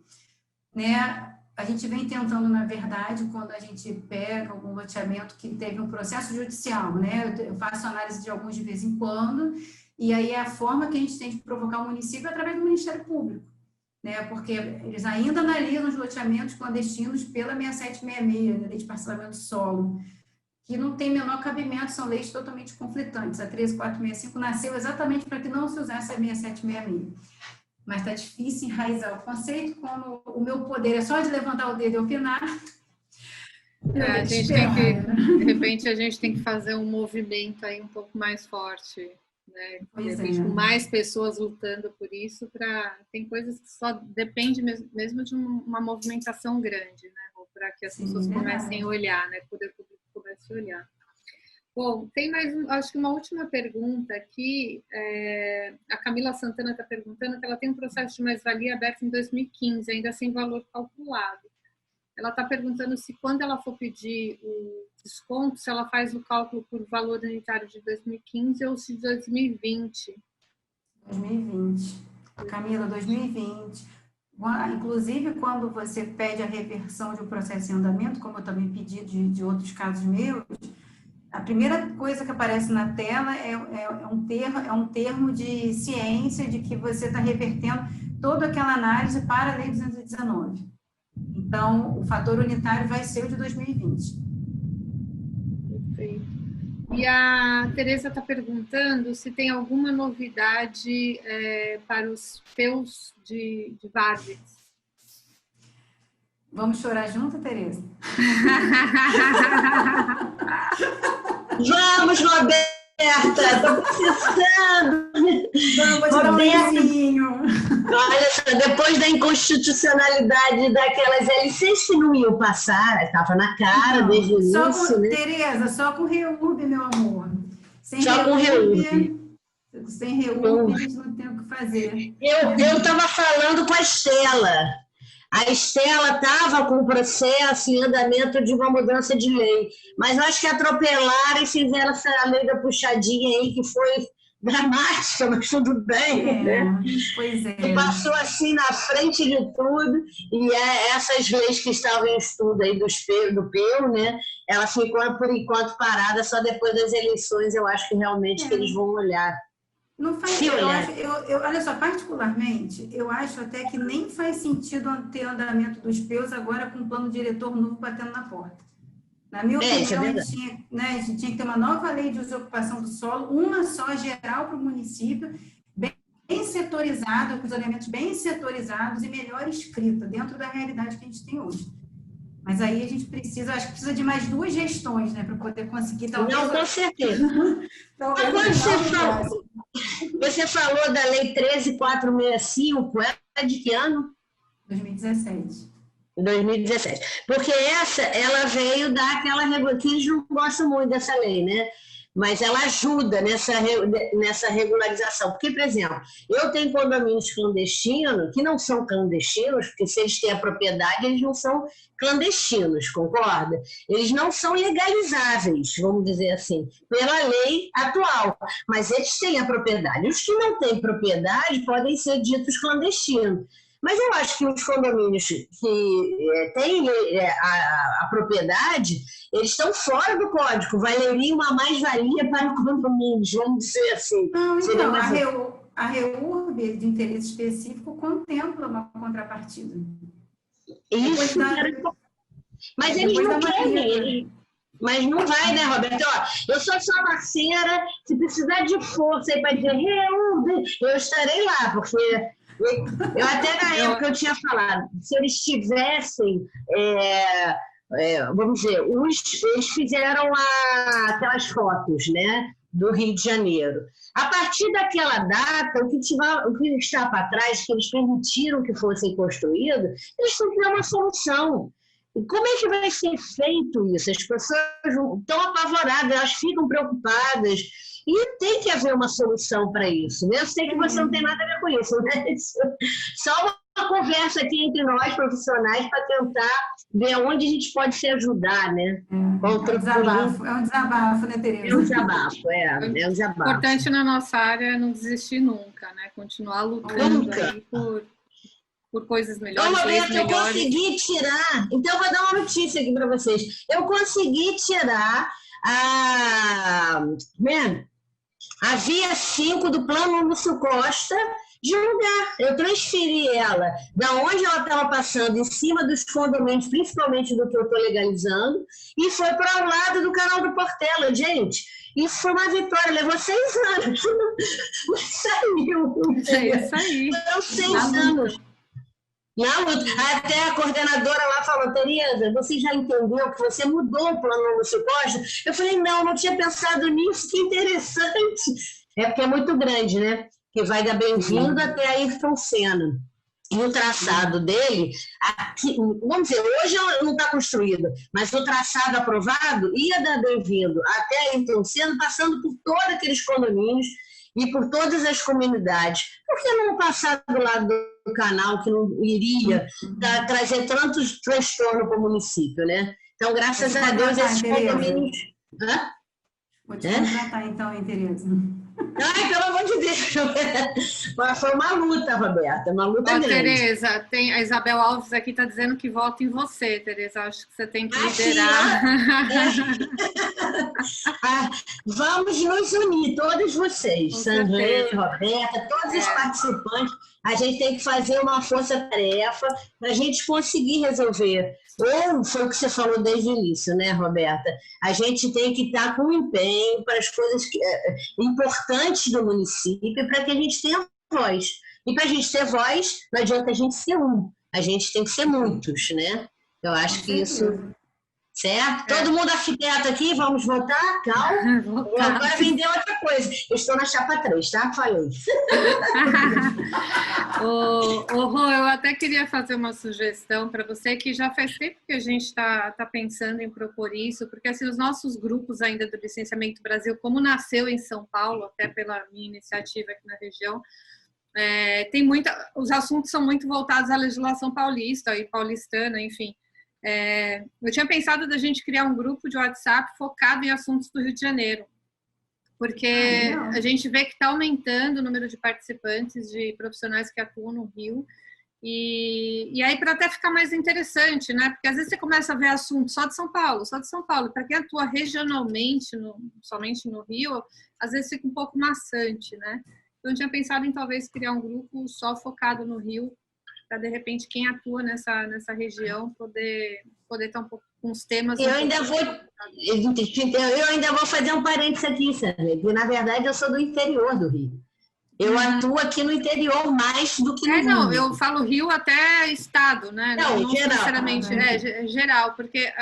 né? A gente vem tentando, na verdade, quando a gente pega algum loteamento que teve um processo judicial, né? Eu faço análise de alguns de vez em quando, e aí é a forma que a gente tem de provocar o município através do Ministério Público, né? Porque eles ainda analisam os loteamentos clandestinos pela 6766, né? Lei de Parcelamento de Solo, que não tem menor cabimento, são leis totalmente conflitantes. A 13465 nasceu exatamente para que não se usasse a 6766. Mas está difícil enraizar o conceito, como o meu poder é só de levantar o dedo e opinar. A gente tem que, de repente, a gente tem que fazer um movimento aí um pouco mais forte, né? De repente, com mais pessoas lutando por isso, tem coisas que só depende mesmo de uma movimentação grande, né? Para que as pessoas comecem a olhar, né? O poder público comece a olhar. Bom, tem mais, acho que uma última pergunta aqui. A Camila Santana está perguntando que ela tem um processo de mais-valia aberto em 2015, ainda sem valor calculado. Ela está perguntando se quando ela for pedir o desconto, se ela faz o cálculo por valor unitário de 2015 ou se de 2020. 2020. Camila, 2020. Inclusive, quando você pede a reversão de um processo em andamento, como eu também pedi de outros casos meus, a primeira coisa que aparece na tela é um termo de ciência de que você está revertendo toda aquela análise para a Lei 219. Então, o fator unitário vai ser o de 2020. Perfeito. E a Tereza está perguntando se tem alguma novidade para os PEUs de Vargas. Vamos chorar junto, Tereza? Vamos, Roberta! Estou precisando! Vamos dar um beijinho! Olha só, depois da inconstitucionalidade daquelas LCs que não iam passar, estava na cara desde o início, né? Tereza, só com REURB, meu amor. Só com REURB. Sem REURB, a gente não tem o que fazer. Eu estava falando com a Estela. A Estela estava com o processo em andamento de uma mudança de lei, mas eu acho que atropelaram e fizeram essa lei da puxadinha aí, que foi dramática, mas tudo bem, né? Pois é. E passou assim na frente de tudo, e essas leis que estavam em estudo aí do PEU, né? Ela ficou, por enquanto, parada, só depois das eleições, eu acho que realmente que eles vão olhar. Não faz, olha só, particularmente, eu acho até que nem faz sentido ter andamento dos PEUs agora com um plano diretor novo batendo na porta. Na minha opinião, a gente tinha que ter uma nova lei de uso e ocupação do solo, uma só geral para o município, bem setorizada, com os elementos bem setorizados e melhor escrita, dentro da realidade que a gente tem hoje. Mas aí a gente precisa, acho que precisa de mais 2 gestões, né, para poder conseguir... Não, com certeza. Agora você falou da Lei 13.465, é de que ano? 2017. 2017. Porque ela veio dar aquela... que eles não gostam muito dessa lei, né? Mas ela ajuda nessa regularização. Porque, por exemplo, eu tenho condomínios clandestinos, que não são clandestinos, porque se eles têm a propriedade, eles não são clandestinos, concorda? Eles não são legalizáveis, vamos dizer assim, pela lei atual, mas eles têm a propriedade. Os que não têm propriedade podem ser ditos clandestinos. Mas eu acho que os condomínios que têm a propriedade, eles estão fora do código, valeria uma mais-valia para condomínios, vamos dizer assim. Não, então, a REURB de interesse específico contempla uma contrapartida. Isso, mas eles não querem. Mas não vai, né, Roberto? Ó, eu sou sua parceira, se precisar de força aí para dizer REURB, eu estarei lá, porque... Eu até na época eu tinha falado, se eles tivessem, vamos dizer, eles fizeram aquelas fotos, né, do Rio de Janeiro. A partir daquela data, o que está para trás, que eles permitiram que fossem construídos, eles têm que ter uma solução. Como é que vai ser feito isso? As pessoas estão apavoradas, elas ficam preocupadas. E tem que haver uma solução para isso, né? Eu sei que você não tem nada a ver com isso, né? Só uma conversa aqui entre nós, profissionais, para tentar ver onde a gente pode se ajudar, né? É um desabafo, né, Tereza? É um desabafo, é um desabafo. O importante na nossa área é não desistir nunca, né? Continuar lutando aí por coisas melhores. Eu consegui tirar, então eu vou dar uma notícia aqui para vocês. Eu consegui tirar a Via 5 do Plano Lúcio Costa de lugar. Eu transferi ela da onde ela estava passando, em cima dos condomínios, principalmente do que eu estou legalizando, e foi para o lado do canal do Portela, gente. Isso foi uma vitória, levou 6 anos. Não saiu. É isso aí. Foram 6 anos. Não, até a coordenadora lá falou, Tereza, você já entendeu que você mudou o plano Lúcio Costa? Eu falei, não tinha pensado nisso, que interessante. É porque é muito grande, né? Que vai da Bem-vindo até a Ayrton Senna. E o traçado dele, aqui, vamos dizer, hoje não está construído, mas o traçado aprovado ia da Bem-vindo até a Ayrton Senna, passando por todos aqueles condomínios e por todas as comunidades. Por que não passar do lado do canal, que não iria trazer tantos transtornos para o município, né? Então, graças a Deus, esses condomínios... Vou te contratar, então, hein, Tereza? Ai, pelo amor de Deus! Foi uma luta, Roberta, uma luta grande. Tereza, a Isabel Alves aqui está dizendo que vota em você, Tereza. Acho que você tem que liderar. Vamos nos unir, todos vocês, Sandrine, Roberta, todos os participantes. A gente tem que fazer uma força-tarefa para a gente conseguir resolver. Ou foi o que você falou desde o início, né, Roberta? A gente tem que estar com empenho para as coisas importantes do município para que a gente tenha voz. E para a gente ter voz, não adianta a gente ser um. A gente tem que ser muitos, né? Eu acho que isso... Certo? Todo mundo arquiteto aqui, vamos votar? Calma. Agora vendeu outra coisa. Eu estou na chapa 3, tá? Falei. Rô, eu até queria fazer uma sugestão para você, que já faz tempo que a gente está pensando em propor isso, porque assim, os nossos grupos ainda do Licenciamento Brasil, como nasceu em São Paulo, até pela minha iniciativa aqui na região, os assuntos são muito voltados à legislação paulista e paulistana, enfim. Eu tinha pensado da gente criar um grupo de WhatsApp focado em assuntos do Rio de Janeiro, porque a gente vê que está aumentando o número de participantes, de profissionais que atuam no Rio, e aí para até ficar mais interessante, né? Porque às vezes você começa a ver assuntos só de São Paulo, para quem atua regionalmente, somente no Rio, às vezes fica um pouco maçante, né? Então eu tinha pensado em talvez criar um grupo só focado no Rio, para, de repente, quem atua nessa região poder estar um pouco com os temas... Eu ainda vou fazer um parênteses aqui, Sandra, porque, na verdade, eu sou do interior do Rio. Eu atuo aqui no interior mais do que no Rio. Não, eu falo Rio até estado, né? Não geral. Sinceramente, geral, porque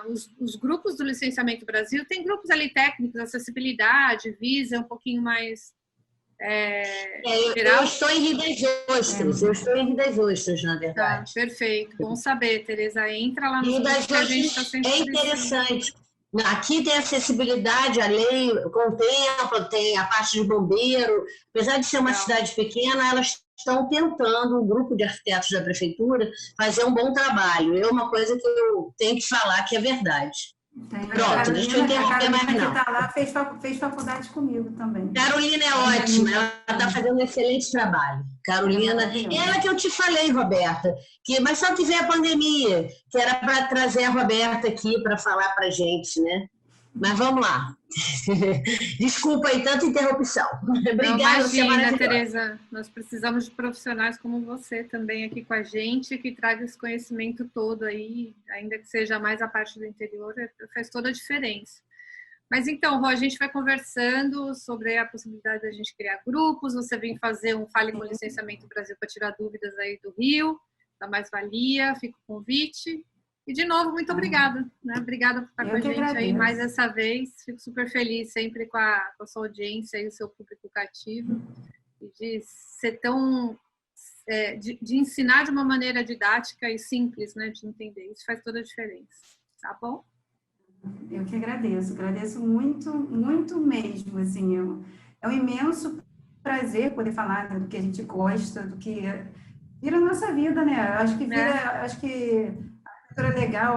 os grupos do Licenciamento Brasil, tem grupos ali técnicos, acessibilidade, visa um pouquinho mais... eu estou em Rio das Ostras, na verdade. Tá, perfeito, bom saber, Tereza. Entra lá no Rio das Ostras, é interessante. Aqui tem acessibilidade, a lei contempla, tem a parte de bombeiro. Apesar de ser uma cidade pequena, elas estão tentando, um grupo de arquitetos da prefeitura, fazer um bom trabalho. É uma coisa que eu tenho que falar que é verdade. Pronto, deixa eu interromper mais não. Que tá lá, fez faculdade comigo também. Carolina é ótima, ela está fazendo um excelente trabalho. Carolina, ela que eu te falei, Roberta, mas só que veio a pandemia, que era para trazer a Roberta aqui para falar para a gente, né? Mas vamos lá. Desculpa aí, tanta interrupção. Obrigada, imagina, Tereza. Nós precisamos de profissionais como você também aqui com a gente, que traga esse conhecimento todo aí, ainda que seja mais a parte do interior, faz toda a diferença. Mas então, Rô, a gente vai conversando sobre a possibilidade da gente criar grupos, você vem fazer um Fale com Licenciamento Brasil para tirar dúvidas aí do Rio, da mais-valia, fica o convite. E, de novo, muito obrigada. Né? Obrigada por estar com a gente aí mais essa vez. Fico super feliz sempre com a sua audiência e o seu público cativo. E de ser tão... de ensinar de uma maneira didática e simples, né? De entender. Isso faz toda a diferença. Tá bom? Eu que agradeço. Agradeço muito, muito mesmo. Assim, é um imenso prazer poder falar do que a gente gosta, do que vira a nossa vida, né? Acho que acho que a cultura legal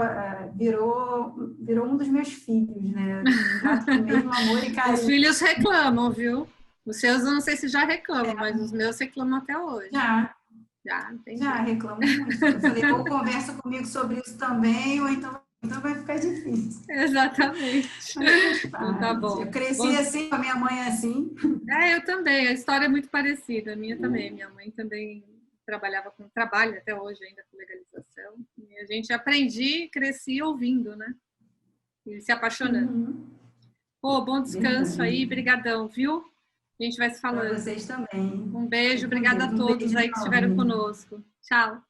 virou um dos meus filhos, né? Trato com o mesmo amor e carinho. Os filhos reclamam, viu? Os seus eu não sei se já reclamam, mas os meus reclamam até hoje. Já reclamo muito. Eu falei, ou conversa comigo sobre isso também, ou então vai ficar difícil. Exatamente. Então tá bom. Eu cresci assim, com a minha mãe assim. Eu também. A história é muito parecida. A minha também. Minha mãe também trabalha até hoje ainda com legalização. E a gente aprendi e cresci ouvindo, né? E se apaixonando. Pô, bom descanso aí. Brigadão, viu? A gente vai se falando. Para vocês também. Um beijo. Obrigada a todos aí que estiveram conosco. Tchau.